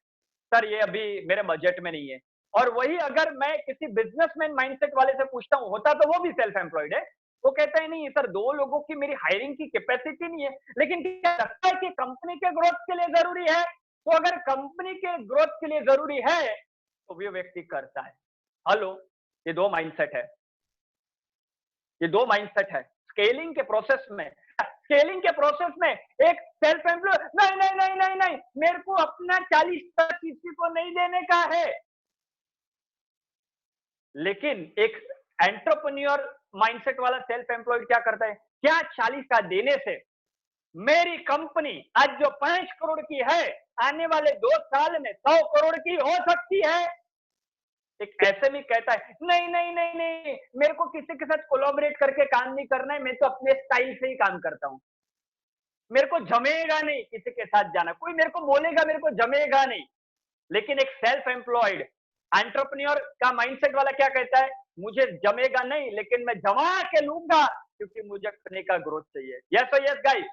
सर ये अभी मेरे बजट में नहीं है. और वही अगर मैं किसी बिजनेसमैन माइंडसेट वाले से पूछता हूं, होता तो वो भी सेल्फ एम्प्लॉयड है, वो कहता है नहीं सर 2 लोगों की मेरी हायरिंग की कैपेसिटी नहीं है, लेकिन क्या लगता है कि कंपनी के ग्रोथ के लिए जरूरी है. तो अगर कंपनी के ग्रोथ के लिए जरूरी है तो वो व्यक्ति करता है. हेलो, ये दो माइंडसेट है, ये दो माइंडसेट है स्केलिंग के प्रोसेस में. स्केलिंग के प्रोसेस में एक सेल्फ एम्प्लॉयड नहीं नहीं नहीं नहीं नहीं, मेरे को अपना 40 किसी को नहीं देने का है. लेकिन एक एंटरप्रेन्योर माइंडसेट वाला सेल्फ एम्प्लॉयड क्या करता है, क्या 40 का देने से मेरी कंपनी आज जो 5 करोड़ की है आने वाले 2 साल में 100 करोड़ की हो सकती है। एक ऐसे में कहता है नहीं नहीं नहीं नहीं, मेरे को किसी के साथ कोलैबोरेट करके काम नहीं करना है, मैं तो अपने स्टाइल से ही काम करता हूं, मेरे को जमेगा नहीं किसी के साथ जाना, कोई मेरे को बोलेगा मेरे को जमेगा नहीं। लेकिन एक सेल्फ एम्प्लॉयड एंटरप्रेन्योर का माइंडसेट वाला क्या कहता है, मुझे जमेगा नहीं लेकिन मैं जमा के लूंगा क्योंकि मुझे करने का ग्रोथ चाहिए। यस और yes guys,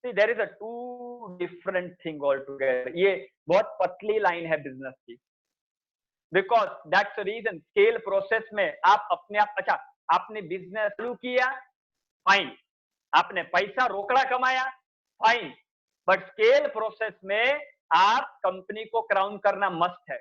see there is a two different thing all together. ये बहुत पतली लाइन है बिजनेस की, because that's the reason scale process में आप अपने आप, अच्छा आपने बिजनेस शुरू किया, फाइन, आपने पैसा रोकड़ा कमाया, फाइन, बट स्केल प्रोसेस में आप कंपनी को क्राउन करना मस्ट है।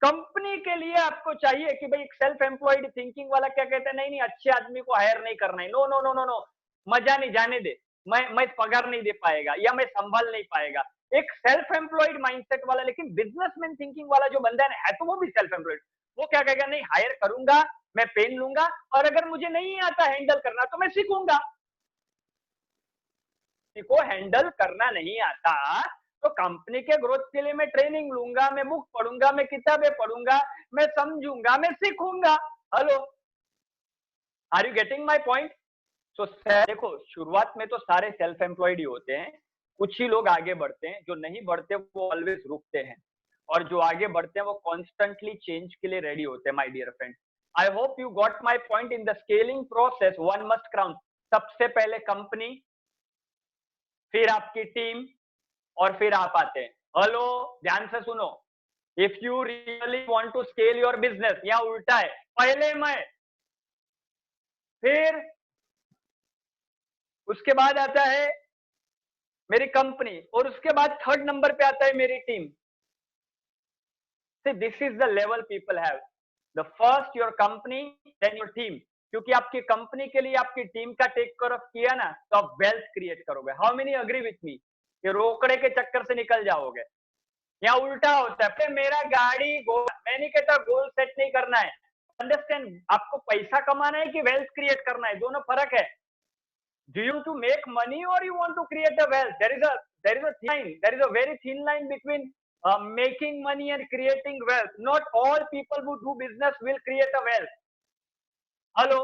कंपनी के लिए आपको चाहिए कि भाई एक सेल्फ एम्प्लॉयड थिंकिंग वाला क्या कहता है, नहीं नहीं अच्छे आदमी को हायर नहीं करना है, no no no no no, मजा नहीं, जाने दे, मैं पगार नहीं दे पाएगा या मैं संभाल नहीं पाएगा। एक सेल्फ एम्प्लॉयड माइंडसेट वाला, लेकिन बिजनेसमैन थिंकिंग वाला जो बंदा है तो वो भी सेल्फ एम्प्लॉयड, वो क्या कहेगा, नहीं हायर करूंगा, मैं पेन लूंगा, और अगर मुझे नहीं आता हैंडल करना तो मैं सीखूंगा। को हैंडल करना नहीं आता तो कंपनी के ग्रोथ के लिए मैं ट्रेनिंग लूंगा, मैं बुक पढ़ूंगा, मैं किताबें पढ़ूंगा, मैं समझूंगा, मैं सीखूंगा। Hello, are you getting my point? So देखो शुरुआत में तो सारे सेल्फ एम्प्लॉयड ही होते हैं, कुछ ही लोग आगे बढ़ते हैं, जो नहीं बढ़ते वो ऑलवेज रुकते हैं, और जो आगे बढ़ते हैं वो कॉन्स्टेंटली चेंज के लिए रेडी होते हैं। My dear friend, I hope you got my point. In the scaling process one must crown, सबसे पहले कंपनी, फिर आपकी टीम, और फिर आप आते हैं। हेलो, ध्यान से सुनो, if you really want to scale your business, या उल्टा है, पहले मैं, फिर उसके बाद आता है मेरी कंपनी, और उसके बाद थर्ड नंबर पे आता है मेरी team. See, this is the level people have. The first your company, then your team. क्योंकि आपकी कंपनी के लिए आपकी टीम का टेक केयर ऑफ किया ना, तो आप वेल्थ क्रिएट करोगे। How many agree with me? ये रोकड़े के चक्कर से निकल जाओगे। यहाँ उल्टा होता है, मेरा गाड़ी गोल, मैं नहीं कहता गोल सेट नहीं करना है, अंडरस्टैंड, आपको पैसा कमाना है कि वेल्थ क्रिएट करना है, दोनों फर्क है। Do you want to make money or you want to create a wealth? There is a very thin line between making money and creating wealth. Not all people who do business will create a wealth. Hello,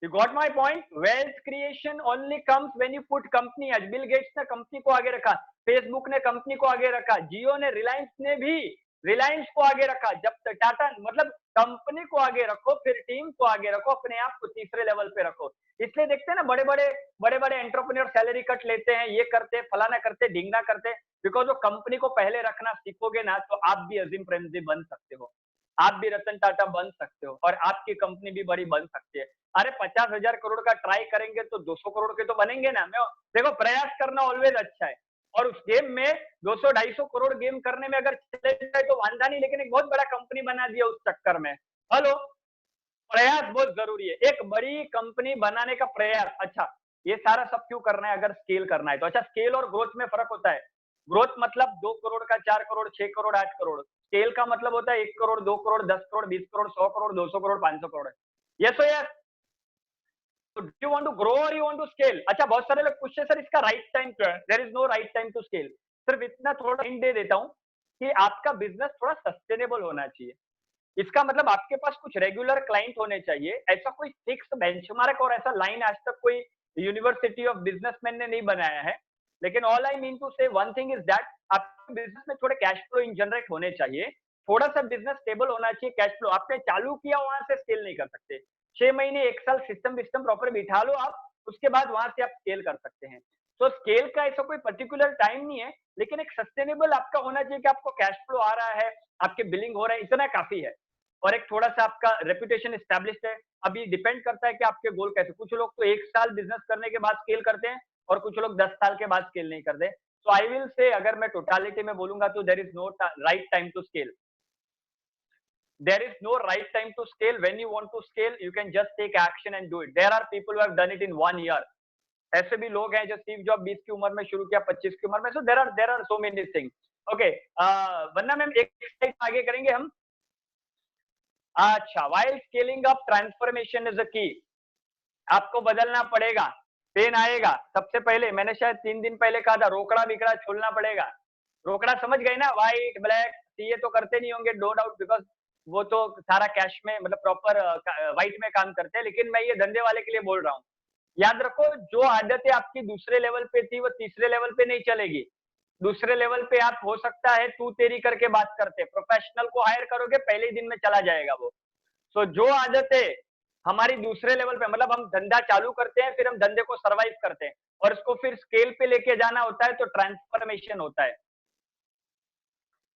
you got my point? Wealth creation only comes when you put company. आज Bill Gates ने company को आगे रखा, Facebook ने company को आगे रखा, जियो ने, रिलायंस ने भी रिलायंस को आगे रखा, जब तक टाटा, मतलब कंपनी को आगे रखो, फिर टीम को आगे रखो, अपने आप को तीसरे लेवल पे रखो। इसलिए देखते हैं ना बड़े बड़े एंटरप्रेन्योर सैलरी कट लेते हैं, ये करते, फलाना करते, ढींगना करते, बिकॉज वो कंपनी को पहले रखना सीखोगे ना तो आप भी अजीम प्रेमजी बन सकते हो, आप भी रतन टाटा बन सकते हो, और आपकी कंपनी भी बड़ी बन सकती है। अरे 50,000 करोड़ का ट्राई करेंगे तो 200 करोड़ के तो बनेंगे ना। मैं देखो, प्रयास करना ऑलवेज अच्छा है, और उस गेम में 200-250 करोड़ गेम करने में अगर चले जाए तो वांदा नहीं, लेकिन एक बहुत बड़ा कंपनी बना दिया उस चक्कर में। हेलो, प्रयास बहुत जरूरी है, एक बड़ी कंपनी बनाने का प्रयास। अच्छा, ये सारा सब क्यों करना है? अगर स्केल करना है तो। अच्छा, स्केल और ग्रोथ में फर्क होता है। ग्रोथ मतलब 2 करोड़ का 4 करोड़ 6 करोड़ 8 करोड़, स्केल का मतलब होता है 1 करोड़ 2 करोड़ 10 करोड़ 20 करोड़ 100 करोड़ 200 करोड़ 500 करोड़। यस और yes, do you want to grow और यू वांट टू स्केल? अच्छा, बहुत सारे लोग पूछते हैं सर इसका राइट टाइम क्या है? There is no right time to scale. सिर्फ इतना थोड़ा हिंट दे देता हूं कि आपका बिजनेस थोड़ा सस्टेनेबल होना चाहिए। इसका मतलब आपके पास कुछ रेगुलर क्लाइंट होने चाहिए, ऐसा कोई फिक्स बेंचमार्क और ऐसा लाइन आज तक कोई यूनिवर्सिटी ऑफ बिजनेसमैन ने नहीं बनाया है। लेकिन ऑल आई मीन टू से वन थिंग इज दैट आपके बिजनेस में थोड़े कैश फ्लो जनरेट होने चाहिए, थोड़ा सा बिजनेस स्टेबल होना चाहिए। कैश फ्लो आपने चालू किया, वहां से स्केल नहीं कर सकते। 6 महीने 1 साल सिस्टम प्रॉपर बिठा लो आप, उसके बाद वहां से आप स्केल कर सकते हैं। तो स्केल का ऐसा कोई पर्टिकुलर टाइम नहीं है, लेकिन एक सस्टेनेबल आपका होना चाहिए कि आपको कैश फ्लो आ रहा है, आपके बिलिंग हो रहा है, इतना काफी है, और एक थोड़ा सा आपका रेपुटेशन एस्टैब्लिश्ड है। अभी डिपेंड करता है कि आपके गोल कैसे, कुछ लोग तो 1 साल बिजनेस करने के बाद स्केल करते हैं और कुछ लोग 10 साल के बाद स्केल नहीं करते। सो आई विल से, अगर मैं टोटालिटी में बोलूंगा तो there is no right time to scale. There is no right time to scale. When you want to scale, you can just take action and do it. There are people who have done it in 1 year. ऐसे भी लोग हैं जो Steve job 20 की उम्र में शुरू किया, 25 की उम्र में। So there are so many things. Okay, वरना मैम एक स्लाइड आगे करेंगे हम। अच्छा, while scaling up transformation is a key. आपको बदलना पड़ेगा, पेन आएगा। सबसे पहले मैंने शायद 3 दिन पहले कहा था, रोकड़ा बिकड़ा छोड़ना पड़ेगा। रोकड़ा समझ गए ना, व्हाइट ब्लैक सीए तो करते नहीं होंगे नो डाउट, बिकॉज वो तो सारा कैश में मतलब प्रॉपर व्हाइट में काम करते हैं, लेकिन मैं ये धंधे वाले के लिए बोल रहा हूँ। याद रखो, जो आदतें आपकी दूसरे लेवल पे थी वो तीसरे लेवल पे नहीं चलेगी। दूसरे लेवल पे आप हो सकता है तू तेरी करके बात करते, प्रोफेशनल को हायर करोगे पहले ही दिन में चला जाएगा वो। सो जो आदतें हमारी दूसरे लेवल पे, मतलब हम धंधा चालू करते हैं फिर हम धंधे को सर्वाइव करते हैं और इसको फिर स्केल पे लेके जाना होता है, तो ट्रांसफॉर्मेशन होता है।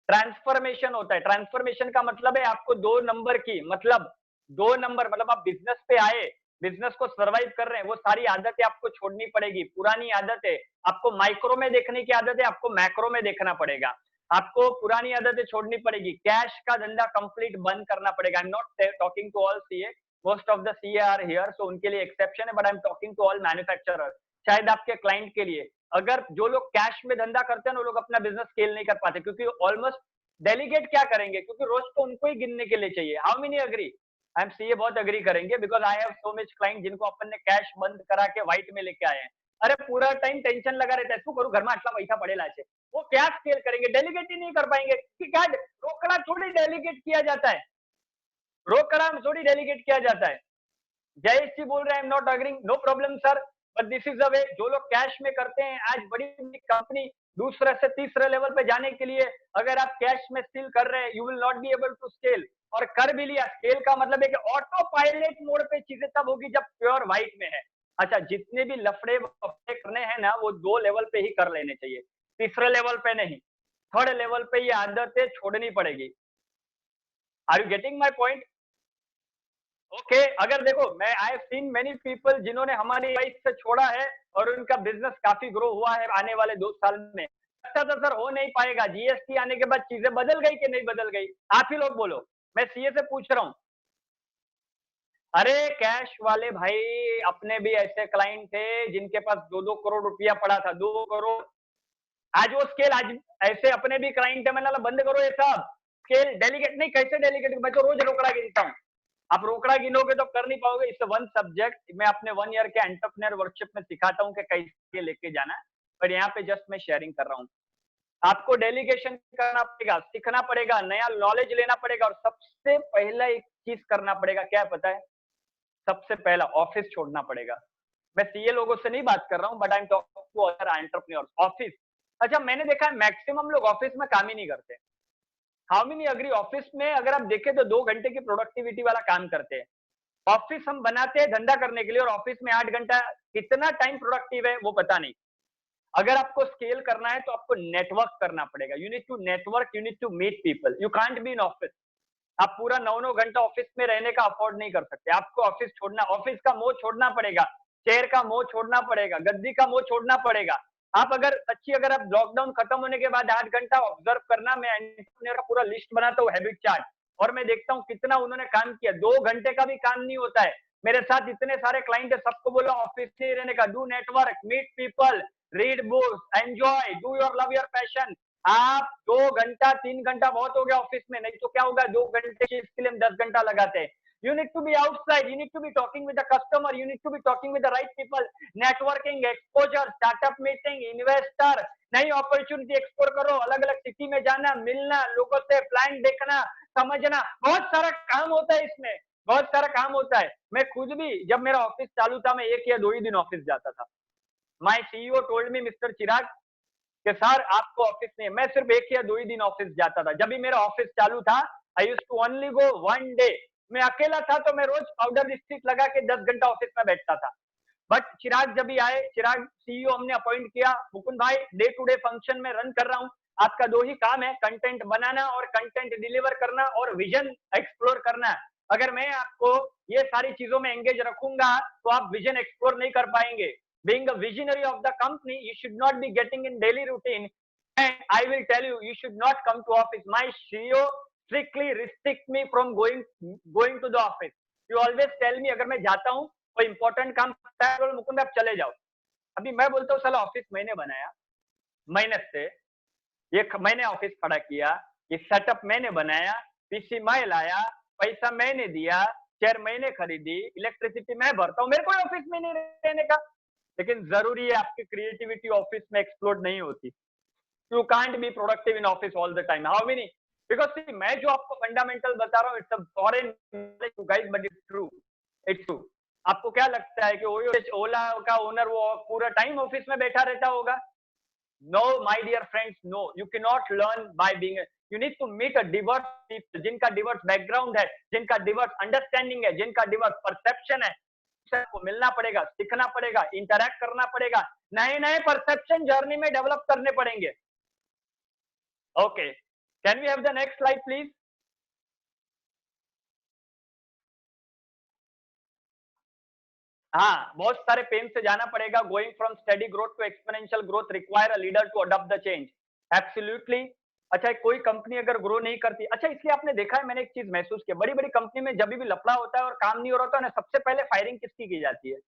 ट्रांसफॉर्मेशन होता है, ट्रांसफॉर्मेशन का मतलब है आपको 2 नंबर की, मतलब 2 नंबर, मतलब आप बिजनेस पे आए, बिजनेस को सर्वाइव कर रहे हैं, वो सारी आदतें आपको छोड़नी पड़ेगी। पुरानी आदतें, आपको माइक्रो में देखने की आदत है, आपको मैक्रो में देखना पड़ेगा। आपको पुरानी आदतें छोड़नी पड़ेगी, कैश का धंधा कंप्लीट बंद करना पड़ेगा। I am not talking to all CA, most of the CA are here, so उनके लिए एक्सेप्शन है, but I am talking to all manufacturer. शायद आपके क्लाइंट के लिए, अगर जो लोग कैश में धंधा करते हैं ना, वो लोग अपना बिजनेस स्केल नहीं कर पाते, क्योंकि ऑलमोस्ट डेलीगेट क्या करेंगे, क्योंकि रोज तो उनको ही गिनने के लिए चाहिए। How many agree? I am CA बहुत अग्री करेंगे, because I have so much client जिनको अपन ने कैश बंद करा के व्हाइट में लेके आए हैं। अरे पूरा टाइम टेंशन लगा रहता है, करूँ घर में आटला पैसा पड़ेला है, वो क्या स्केल करेंगे, डेलीगेट ही नहीं कर पाएंगे। क्या रोकड़ा थोड़ी डेलीगेट किया जाता है, रोकड़ा थोड़ी डेलीगेट किया जाता है। जयेश जी बोल रहे हैं, I am not agreeing, no problem sir, but this is a way. जो लोग कैश में करते हैं, आज बड़ी बड़ी कंपनी दूसरे से तीसरे लेवल पे जाने के लिए अगर आप कैश में स्टिल कर रहे हैं, you will not be able to scale. और कर भी लिया, स्केल का मतलब है कि ऑटो पायलट मोड पे चीजें तब होगी जब प्योर व्हाइट में है। अच्छा, जितने भी लफड़े करने हैं ना, वो 2 लेवल पे ही कर लेने चाहिए, तीसरे लेवल पे नहीं। थर्ड लेवल पे ये आदतें छोड़नी पड़ेगी। Are you getting my point? Okay, अगर देखो, मैं I have seen many people जिन्होंने हमारी वाइफ से छोड़ा है और उनका बिजनेस काफी ग्रो हुआ है आने वाले 2 साल में। लगता था सर हो नहीं पाएगा, जीएसटी आने के बाद चीजें बदल गई कि नहीं बदल गई? आप ही लोग बोलो, मैं सीए से पूछ रहा हूँ। अरे कैश वाले भाई, अपने भी ऐसे क्लाइंट थे जिनके पास 2-2 करोड़ रुपया पड़ा था, 2 करोड़। आज वो स्केल, आज ऐसे अपने भी क्लाइंट है, मैंने बंद करो ये सब स्केल, डेलीगेट नहीं, कैसे डेलीगेट, मैं तो रोज रोकड़ा गिनता हूँ। आप रोकड़ा गिनोगे तो कर नहीं पाओगे। इस वन सब्जेक्ट मैं अपने 1 ईयर के एंटरप्रेन्योर वर्कशॉप में सिखाता हूँ कि कैसे लेके जाना है, पर यहाँ पे जस्ट मैं शेयरिंग कर रहा हूँ। आपको डेलीगेशन करना पड़ेगा, सीखना पड़ेगा, नया नॉलेज लेना पड़ेगा, और सबसे पहला एक चीज करना पड़ेगा, क्या है पता है? सबसे पहला ऑफिस छोड़ना पड़ेगा। मैं सीए लोगों से नहीं बात कर रहा हूँ, but I am talking to other entrepreneurs. Office, अच्छा मैंने देखा है मैक्सिमम लोग ऑफिस में काम ही नहीं करते। How many agree? ऑफिस में अगर आप देखें तो 2 घंटे की प्रोडक्टिविटी वाला काम करते हैं। ऑफिस हम बनाते हैं धंधा करने के लिए, और ऑफिस में 8 घंटा कितना टाइम प्रोडक्टिव है वो पता नहीं। अगर आपको स्केल करना है तो आपको नेटवर्क करना पड़ेगा। You need to network, you need to meet people, you can't be in office. आप पूरा 9-9 घंटा ऑफिस में रहने का अफोर्ड नहीं कर सकते। आपको ऑफिस छोड़ना, ऑफिस का मोह छोड़ना पड़ेगा, चेयर का मोह छोड़ना पड़ेगा, गद्दी का मोह छोड़ना पड़ेगा। आप अगर सच्ची, अगर आप लॉकडाउन खत्म होने के बाद 8 घंटा ऑब्जर्व करना, मैं एंटरप्रेन्योर का पूरा लिस्ट बनाता हूँ, हैबिट चार्ट, और मैं देखता हूँ कितना उन्होंने काम किया। 2 घंटे का भी काम नहीं होता है। मेरे साथ इतने सारे क्लाइंट है, सबको बोला ऑफिस नहीं रहने का, do network, meet people, read books, enjoy, do your love your passion. आप 2 घंटा 3 घंटा बहुत हो गया ऑफिस में, नहीं तो क्या होगा, 2 घंटे चीज के लिए हम 10 घंटा लगाते हैं। You need to be outside, you need to be talking with the customer, you need to be talking with the right people, networking, exposure, startup meeting, investor, नई अपॉर्चुनिटी एक्सप्लोर करो, अलग अलग सिटी में जाना, मिलना, लोगों से प्लान देखना, समझना, बहुत सारा काम होता है इसमें, बहुत सारा काम होता है। मैं खुद भी, जब मेरा ऑफिस चालू था, मैं 1 या 2 ही दिन ऑफिस जाता था। My CEO told me, mister Chirag, कि सर आपको ऑफिस नहीं है। मैं सिर्फ 1 या 2 ही दिन ऑफिस जाता था। जब भी मेरा ऑफिस चालू था, I used to only go 1 day. मैं अकेला था तो मैं रोज पाउडर लिपस्टिक लगा के 10 घंटा ऑफिस में बैठता था। बट चिराग जब भी आए, चिराग सीईओ हमने अपॉइंट किया, मुकुंद भाई डे टू डे फंक्शन में रन कर रहा हूँ, आपका 2 ही काम है, कंटेंट बनाना और कंटेंट डिलीवर करना और विजन एक्सप्लोर करना। अगर मैं आपको ये सारी चीजों में एंगेज रखूंगा तो आप विजन एक्सप्लोर नहीं कर पाएंगे। Being a visionary of the company, you should not be getting in daily routine. And I will tell you, you should not come to office. My CEO strictly restrict me from going to the office. You always tell me, अगर मैं जाता हूँ कोई important काम करता है, मुकुंद आप चले जाओ। अभी मैं बोलता हूँ साला ऑफिस मैंने बनाया, मेहनत से, ये मैंने ऑफिस खड़ा किया, ये सेटअप मैंने बनाया, पीसी मैं लाया, पैसा मैंने दिया, चेयर मैंने खरीदी, इलेक्ट्रिसिटी मैं भरता हूँ, मेरे को ऑफिस में नहीं रहने का। लेकिन जरूरी है आपकी क्रिएटिविटी ऑफिस में एक्सप्लोड नहीं होती। You can't be productive in office all the time. How many? Because मैं जो आपको फंडामेंटल बता रहा हूँ, it's a foreign guys, but it's true, it's true. आपको क्या लगता है कि ओला का ओनर वो पूरा टाइम ऑफिस में बैठा रहता होगा? No, my dear friends, no. You cannot learn by being. You need to meet a diverse people, जिनका diverse background है, जिनका diverse understanding है, जिनका diverse perception है, सबको मिलना पड़ेगा, सीखना पड़ेगा, interact करना पड़ेगा, नए नए perception journey में develop करने पड़ेंगे। Okay, can we have the next slide, please? हाँ, बहुत सारे पेन से जाना पड़ेगा। Going from steady growth to exponential growth require a leader to adopt the change. Absolutely. अच्छा, कोई कंपनी अगर ग्रो नहीं करती, अच्छा इसलिए आपने देखा है, मैंने एक चीज महसूस किया, बड़ी बड़ी कंपनी में जब भी लफड़ा होता है और काम नहीं हो रहा होता है ना, सबसे पहले फायरिंग किसकी की जाती है?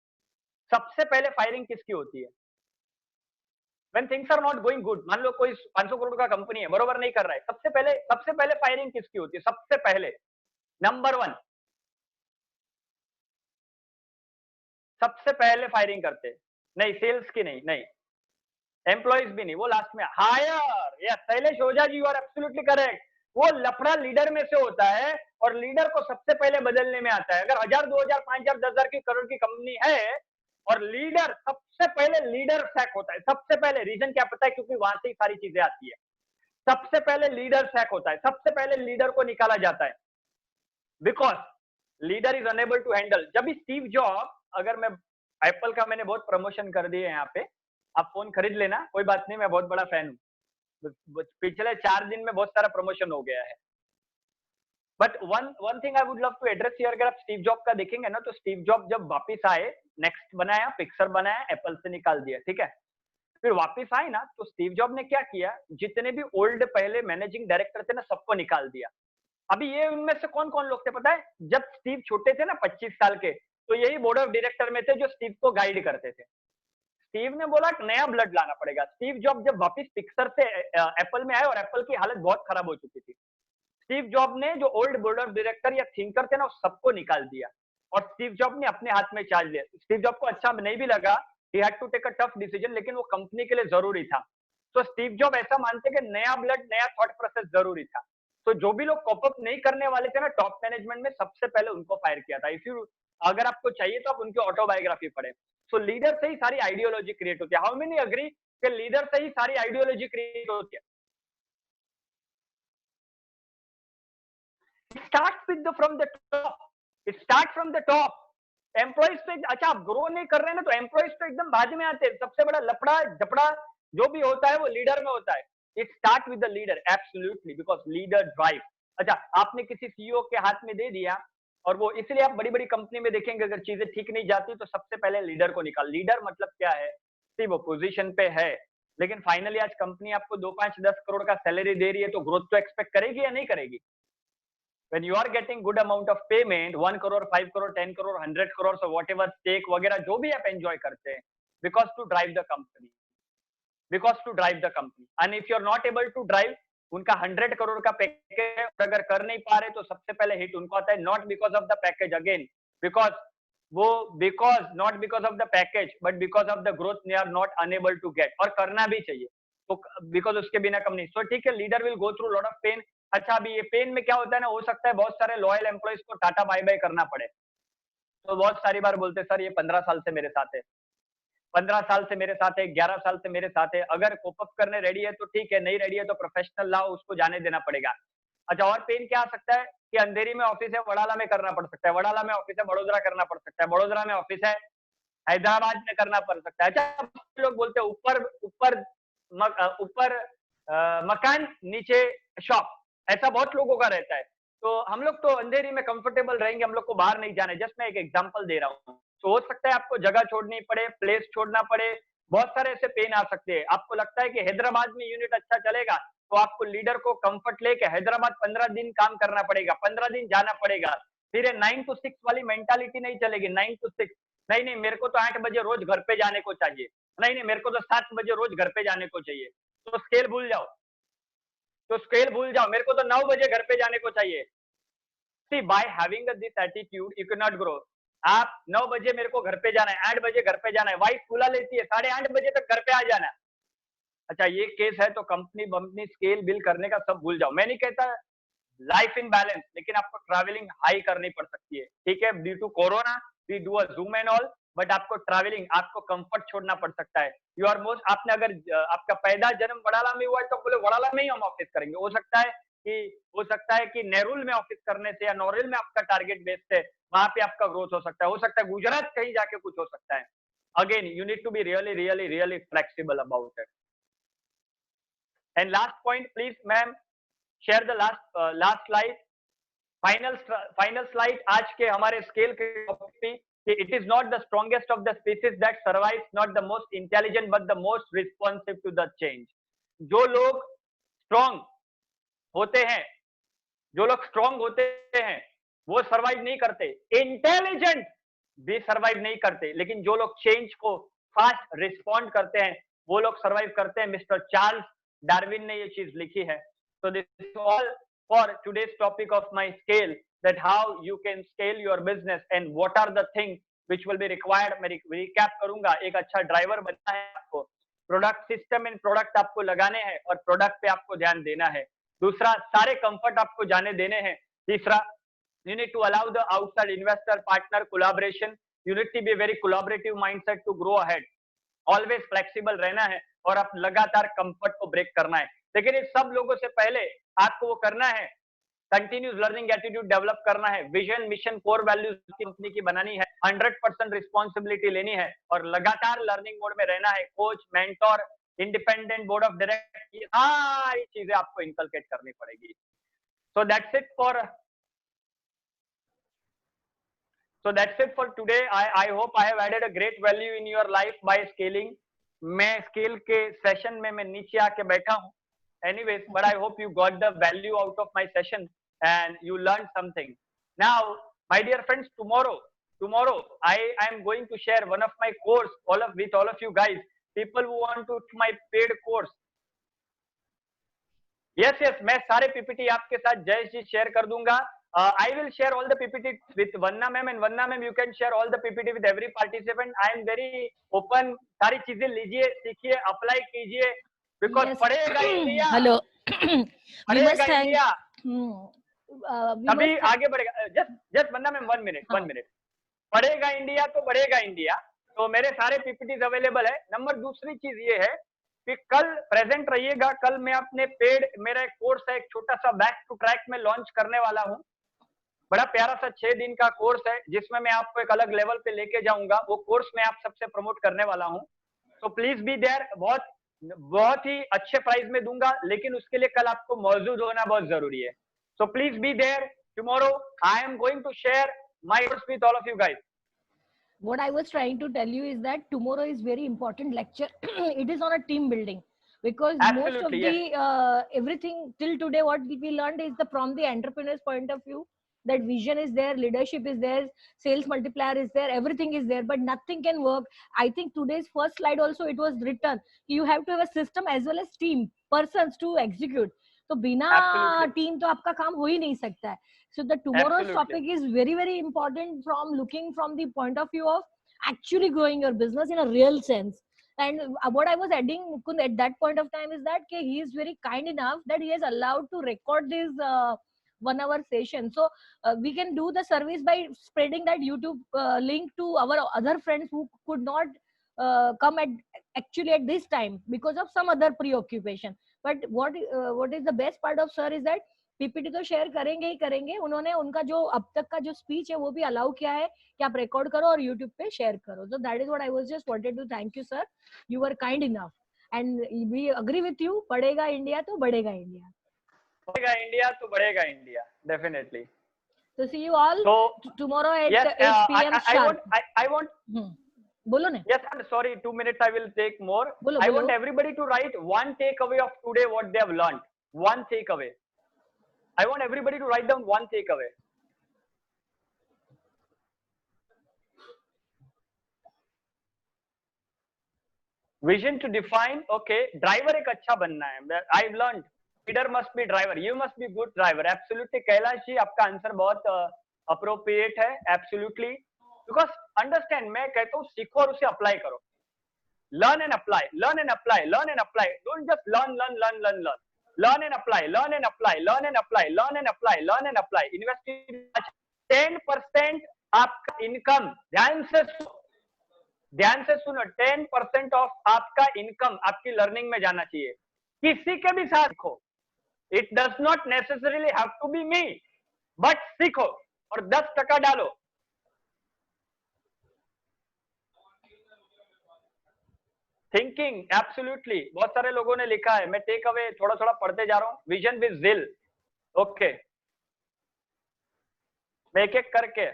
सबसे पहले फायरिंग किसकी होती है? When things are not going good, मान लो कोई 500 करोड़ का कंपनी है, बरोबर नहीं कर रहा है, सबसे पहले फायरिंग किसकी होती है? सबसे पहले नंबर 1, सबसे पहले फायरिंग करते, नहीं सेल्स की नहीं, नहीं एम्प्लॉइज भी नहीं, वो लास्ट में hire. Yes Shailesh Ojha ji, you are absolutely correct. वो लफड़ा लीडर में से होता है और लीडर को सबसे पहले बदलने में आता है। अगर 1000, 2000, 5000, 10,000 की करोड़ की कंपनी है और लीडर, सबसे पहले लीडर सैक होता है। सबसे पहले रीजन क्या पता है? क्योंकि वहां से ही सारी चीजें आती है। सबसे पहले लीडर सैक होता है, सबसे पहले लीडर को निकाला जाता है, because leader is unable to handle. जब भी स्टीव जॉब, अगर मैं एप्पल का मैंने बहुत प्रमोशन कर दिए यहाँ पे, आप फोन खरीद लेना, कोई बात नहीं, मैं बहुत बड़ा फैन हूँ। पिछले 4 दिन में बहुत सारा प्रमोशन हो गया है। But one thing I would love to address here, अगर आप स्टीव जॉब का देखेंगे ना, तो स्टीव जॉब जब वापिस आए, नेक्स्ट बनाया, पिक्सर बनाया, एप्पल से निकाल दिया, ठीक है। फिर वापिस आए ना, तो स्टीव जॉब ने क्या किया, जितने भी ओल्ड पहले मैनेजिंग डायरेक्टर थे ना, सबको निकाल दिया। अभी ये उनमें से कौन कौन लोग थे पता है? जब स्टीव छोटे थे ना, 25 साल के, तो यही बोर्ड ऑफ डायरेक्टर में थे जो स्टीव को गाइड करते थे। स्टीव ने बोला नया ब्लड लाना पड़ेगा। स्टीव जॉब जब वापस पिक्सर से एप्पल में आए और एप्पल की हालत बहुत खराब हो चुकी थी, स्टीव जॉब ने जो ओल्ड बोर्ड ऑफ डायरेक्टर या थिंकर थे ना, सबको निकाल दिया और स्टीव जॉब ने अपने हाथ में चार्ज लिया। स्टीव जॉब को अच्छा नहीं भी लगा, he had to take a tough decision, लेकिन वो कंपनी के लिए जरूरी था। तो स्टीव जॉब ऐसा मानते कि नया ब्लड, नया थॉट प्रोसेस जरूरी था। तो जो भी लोग कॉप अप नहीं करने वाले थे ना टॉप मैनेजमेंट में, सबसे पहले उनको फायर किया था। इफ यू, अगर आपको चाहिए तो आप उनकी ऑटोबायोग्राफी पढ़े। सो लीडर से ही सारी आइडियोलॉजी क्रिएट होती है। हाउ मेनी अग्री कि लीडर से ही सारी आइडियोलॉजी क्रिएट होती है? Start with the from the top, start from the top. Employees पे, अच्छा आप ग्रो नहीं कर रहे हैं ना, तो एम्प्लॉइज तो एकदम बाद में आते हैं। सबसे बड़ा लफड़ा झपड़ा जो भी होता है वो लीडर में होता है। It start with the leader, absolutely, because leader drive. अच्छा, आपने किसी सीईओ के हाथ में दे दिया, और वो, इसलिए आप बड़ी बड़ी कंपनी में देखेंगे अगर चीजें ठीक नहीं जाती तो सबसे पहले लीडर को निकाल। लीडर मतलब क्या है? वो पोजीशन पे है, लेकिन फाइनली आज कंपनी आपको 2, 5, 10 करोड़ का सैलरी दे रही है, तो ग्रोथ तो एक्सपेक्ट करेगी या नहीं करेगी? when you are getting good amount of payment, 1 crore, 5 crore, 10 crore, 100 crore, so whatever stake वगैरह जो भी आप enjoy करते हैं, because to drive the company, and if you are not able to drive, उनका 100 करोड़ का पैकेज अगर कर नहीं पा रहे तो सबसे पहले हिट उनको आता है, not because of the package again, not because of the package, but because of the growth they are not unable to get, और करना भी चाहिए, तो because उसके बिना कम नहीं। so ठीक है, leader will go through lot of pain. अच्छा, अभी ये पेन में क्या होता है ना, हो सकता है बहुत सारे लॉयल एम्प्लॉइज को टाटा बाय बाय करना पड़े। तो बहुत सारी बार बोलते सर ये 15 साल से मेरे साथ है, 15 साल से मेरे साथ है, 11 साल से मेरे साथ है, अगर कोप अप करने रेडी है तो ठीक है, नहीं रेडी है तो प्रोफेशनल लाओ, उसको जाने देना पड़ेगा। अच्छा, और पेन क्या आ सकता है कि अंधेरी में ऑफिस है, वडाला में करना पड़ सकता है, वडाला में ऑफिस है, वडोदरा करना पड़ सकता है, वडोदरा में ऑफिस है, हैदराबाद में करना पड़ सकता है। अच्छा, लोग बोलते हैं ऊपर ऊपर ऊपर मकान, नीचे शॉप, ऐसा बहुत लोगों का रहता है। तो हम लोग तो अंधेरी में कंफर्टेबल रहेंगे, हम लोग को बाहर नहीं जाना है। जस्ट मैं एक एग्जांपल दे रहा हूँ। तो हो सकता है आपको जगह छोड़नी पड़े, प्लेस छोड़ना पड़े, बहुत सारे ऐसे पेन आ सकते हैं। आपको लगता है कि हैदराबाद में यूनिट अच्छा चलेगा, तो आपको लीडर को कंफर्ट लेके हैदराबाद 15 दिन काम करना पड़ेगा, 15 दिन जाना पड़ेगा। फिर 9 to 6 वाली मेंटालिटी नहीं चलेगी। 9 to 6 नहीं, नहीं मेरे को तो 8 बजे रोज घर पे जाने को चाहिए, नहीं नहीं मेरे को तो 7 बजे रोज घर पे जाने को चाहिए। तो स्केल भूल जाओ, मेरे को तो 9 बजे घर पे जाने को चाहिए। See, by having this attitude, you cannot grow. आप 9 बजे मेरे को घर पे जाना है, 8 बजे घर पे जाना है, वाइफ बुला लेती है 8:30 बजे तक घर पे आ जाना है। अच्छा ये केस है तो कंपनी बंपनी स्केल बिल करने का सब भूल जाओ। मैं नहीं कहता लाइफ इन बैलेंस, लेकिन आपको ट्रैवलिंग हाई करनी पड़ सकती है, ठीक है। Due to corona we do a Zoom and all, but आपको ट्रैवलिंग, आपको कंफर्ट छोड़ना पड़ सकता है। यू आर मोस्ट, आपने अगर आपका पैदा जन्म वड़ाला में हुआ है तो बोले वड़ाला में ही हम ऑफिस करेंगे। हो सकता है कि नेरुल में ऑफिस करने से या नोरेल में आपका टारगेट बेस्ड है, वहां पे आपका ग्रोथ हो सकता है गुजरात कहीं जाके कुछ हो सकता है। Again you need to be really really really flexible about it. And last point please ma'am, share the last slide, final slide आज के हमारे स्केल के टॉपिक पे कि it is not the strongest of the species that survives, not the most intelligent but the most responsive to the change. जो लोग strong होते हैं, जो लोग स्ट्रॉन्ग होते हैं वो सर्वाइव नहीं करते, इंटेलिजेंट भी सर्वाइव नहीं करते, लेकिन जो लोग चेंज को फास्ट रिस्पॉन्ड करते हैं वो लोग सर्वाइव करते हैं। मिस्टर चार्ल्स डार्विन ने ये चीज लिखी है। So this is all for today's topic of my scale, that how you can scale your business and what are the things which will be required. मैं recap करूंगा। एक अच्छा ड्राइवर बनना है आपको, प्रोडक्ट सिस्टम एंड प्रोडक्ट आपको लगाने हैं और प्रोडक्ट पे आपको ध्यान देना है। दूसरा, सारे कंफर्ट आपको जाने देने हैं। तीसरा, you need to allow the outside investor partner collaboration, you need to be very collaborative mindset to grow ahead, always flexible रहना है और आप लगातार कंफर्ट को ब्रेक करना है। लेकिन इस सब लोगों से पहले आपको वो करना है, कंटिन्यूस लर्निंग एटीट्यूड डेवलप करना है, vision mission core values company की बनानी है, 100% रिस्पॉन्सिबिलिटी लेनी है और लगातार लर्निंग मोड में रहना है। Coach, mentor, independent board of director, ये सारी चीजें आपको इनकलकेट करनी पड़ेगी। So that's it for today. I hope I have added a great value in your life by scaling. मैं स्केल के सेशन में मैं नीचे आके बैठा हूँ anyways, but I hope you got the value out of my session and you learned something. Now my dear friends, tomorrow I am going to share one of my course with all of you guys, people who want to my paid course. yes मैं सारे PPT आपके साथ जय जी share कर दूंगा। I will share all the PPT with Vanna ma'am, and Vanna ma'am you can share all the PPT with every participant. I am very open, सारी चीजें लीजिए, सीखिए, अप्लाई कीजिए, because Yes. पढ़ेगा इंडिया, Hello. पढ़ेगा India we तभी must आगे बढ़ेगा। जस्ट वन्ना मैम 1 मिनट, पढ़ेगा इंडिया तो बढ़ेगा इंडिया। तो मेरे सारे पीपीटीज अवेलेबल है। नंबर दूसरी चीज ये है कि कल प्रेजेंट रहिएगा। कल मैं अपने पेड, मेरा एक कोर्स है, एक छोटा सा बैक टू ट्रैक में लॉन्च करने वाला हूँ। बड़ा प्यारा सा 6 दिन का कोर्स है जिसमें मैं आपको एक अलग लेवल पे लेके जाऊंगा। वो कोर्स मैं आप सबसे प्रमोट करने वाला हूँ, तो प्लीज बी देयर। बहुत ही अच्छे प्राइस में दूंगा, लेकिन उसके लिए कल आपको मौजूद होना बहुत जरूरी है। So please be there tomorrow. I am going to share my course with all of you guys. What I was trying to tell you is that tomorrow is very important lecture. It is on a team building, because most of Absolutely, the everything till today what we learned is from the entrepreneur's point of view, that vision is there, leadership is there, sales multiplier is there, everything is there, but nothing can work. I think today's first slide also it was written, you have to have a system as well as team persons to execute. तो बिना Absolutely. Team तो आपका काम हो ही नहीं सकता है. So the tomorrow's Absolutely. topic is very very important from looking from the point of view of actually growing your business in a real sense. And what I was adding, Mukund, at that point of time is that he is very kind enough that he has allowed to record this 1 hour session. So we can do the service by spreading that YouTube link to our other friends who could not come actually at this time because of some other preoccupation. But what is the best part of sir is that PPT तो share करेंगे ही करेंगे. उन्होंने उनका जो अब तक का जो स्पीच है वो भी अलाउ किया है कि आप रिकॉर्ड करो और यूट्यूब पे शेयर करो. So that is what I was just wanted to thank you sir. You were kind enough and we agree with you. पढ़ेगा इंडिया तो बढ़ेगा इंडिया. बढ़ेगा इंडिया तो बढ़ेगा India, definitely. So see you all tomorrow at yes, 8 p.m. sharp. I want बोलो ना. Yes, I'm sorry, 2 minutes I will take more. बोलो, I बोलो. want everybody to write one takeaway of today, what they have learned. One takeaway. I want everybody to write down one takeaway. Vision to define, okay, driver एक अच्छा बनना है. I've learned leader must be driver, you must be good driver. Absolutely Kailash ji, आपका answer बहुत appropriate है, absolutely. Because understand, मैं कहता हूँ सीखो और उसे अप्लाई करो। Learn and apply, learn and apply, learn and apply. Don't just learn learn learn learn learn, learn and apply, learn and apply, learn and apply, learn and apply, learn and apply. Invest 10% आपका income, ध्यान से सुनो, 10% of आपका income आपकी learning में जाना चाहिए। किसी के भी साथ सीखो, it does not necessarily have to be me, but सीखो और 10% डालो। थिंकिंग, एब्सोल्युटली, बहुत सारे लोगों ने लिखा है, मैं टेक अवे थोड़ा थोड़ा पढ़ते जा रहा हूं। विजन विद जिल, ओके, मैं एक एक करके।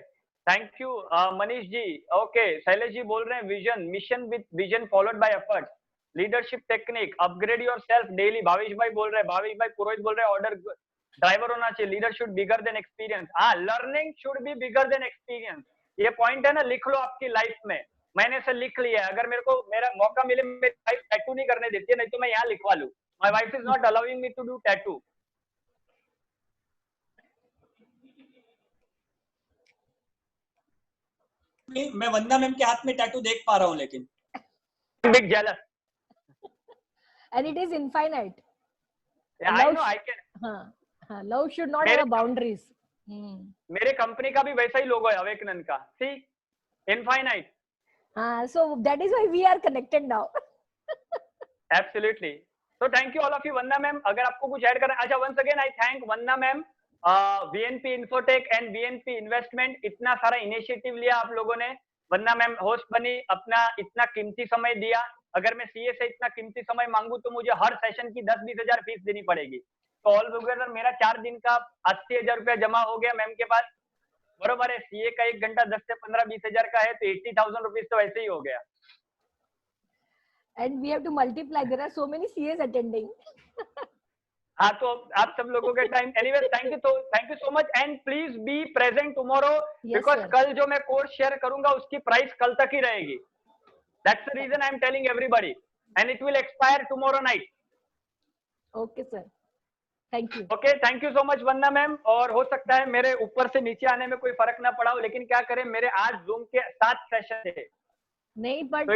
Thank you Manish ji, okay. Shailesh ji बोल रहे हैं vision, mission with vision followed by efforts, leadership technique, upgrade your self daily. Bhavesh भाई बोल रहे हैं, भावेश भाई पुरोहित बोल रहे हैं ऑर्डर ड्राइवर होना चाहिए, leader should bigger than experience. हाँ, learning should be bigger than experience, ये पॉइंट है ना, लिख लो आपकी लाइफ में। मैंने से लिख लिया है, अगर मेरे को मेरा मौका मिले, मेरी वाइफ टैटू नहीं करने देती है, नहीं तो मैं यहाँ लिखवा लूं, my wife is not allowing me to do tattoo. मैं वंदना मैम के हाथ में टैटू देख पा रहा हूँ, लेकिन big jealous, and it is infinite. I know, I can. हाँ, love should not have boundaries. मेरे कंपनी का भी वैसा ही लोगो है अवेकनन का, सी, इनफाइनाइट। हाँ, so that is why we are connected now. Absolutely. So thank you all of you, Vandana ma'am. अगर आपको कुछ ऐड करना, अच्छा, once again I thank Vandana ma'am, VNP Infotech and VNP investment. इतना सारा इनिशिएटिव लिया आप लोगों ने, वंदना मैम होस्ट बनी, अपना इतना कीमती समय दिया। अगर मैं सीए से इतना कीमती समय मांगू तो मुझे हर सेशन की 10-20 हजार फीस देनी पड़ेगी। तो ऑल टुगेदर मेरा 4 दिन का 80,000 रुपया जमा हो गया मैम के पास, बरोबर है। सीए का 1 घंटा 10 से 15-20 हजार का है, तो 80,000 रुपीज तो वैसे ही हो गया। And we have to multiply, there are so many CAs attending. हाँ, तो आप सब लोगों के time, anyway thank you so much, and please be present tomorrow, because कल जो मैं कोर्स शेयर करूंगा उसकी प्राइस कल तक ही रहेगी। That's the reason I am telling everybody, and it will expire tomorrow night. Okay sir, thank you. Okay, thank you so much Vandana ma'am. और हो सकता है मेरे ऊपर से नीचे आने में कोई फर्क ना पड़ा हो, लेकिन क्या करें, मेरे आज जूम के 7 सेशन थे। नहीं, but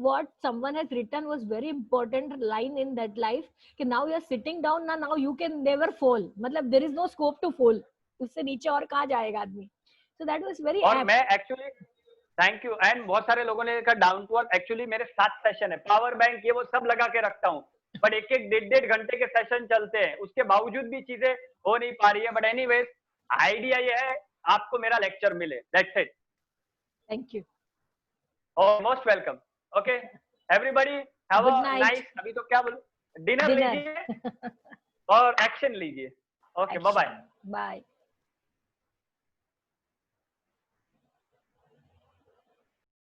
what someone has written was very important line in that life, कि now you are sitting down, now you can never fall, मतलब there is no scope to fall, उससे नीचे और कहाँ जाएगा आदमी। So that was very और apt. मैं एक्चुअली, थैंक यू, एंड बहुत सारे लोगों ने कहा डाउन टू अर्थ। एक्चुअली मेरे 7 सेशन है, पावर बैंक ये वो सब लगा के रखता हूँ, बट 1-1, 1.5 घंटे के सेशन चलते हैं, उसके बावजूद भी चीजें हो नहीं पा रही है। बट एनीवेज, आइडिया ये है आपको मेरा लेक्चर मिले, that's it. Thank you. Most welcome. Okay everybody, have a nice, अभी तो क्या बोलूं, डिनर लीजिए और एक्शन लीजिए। Okay, bye bye. बाय।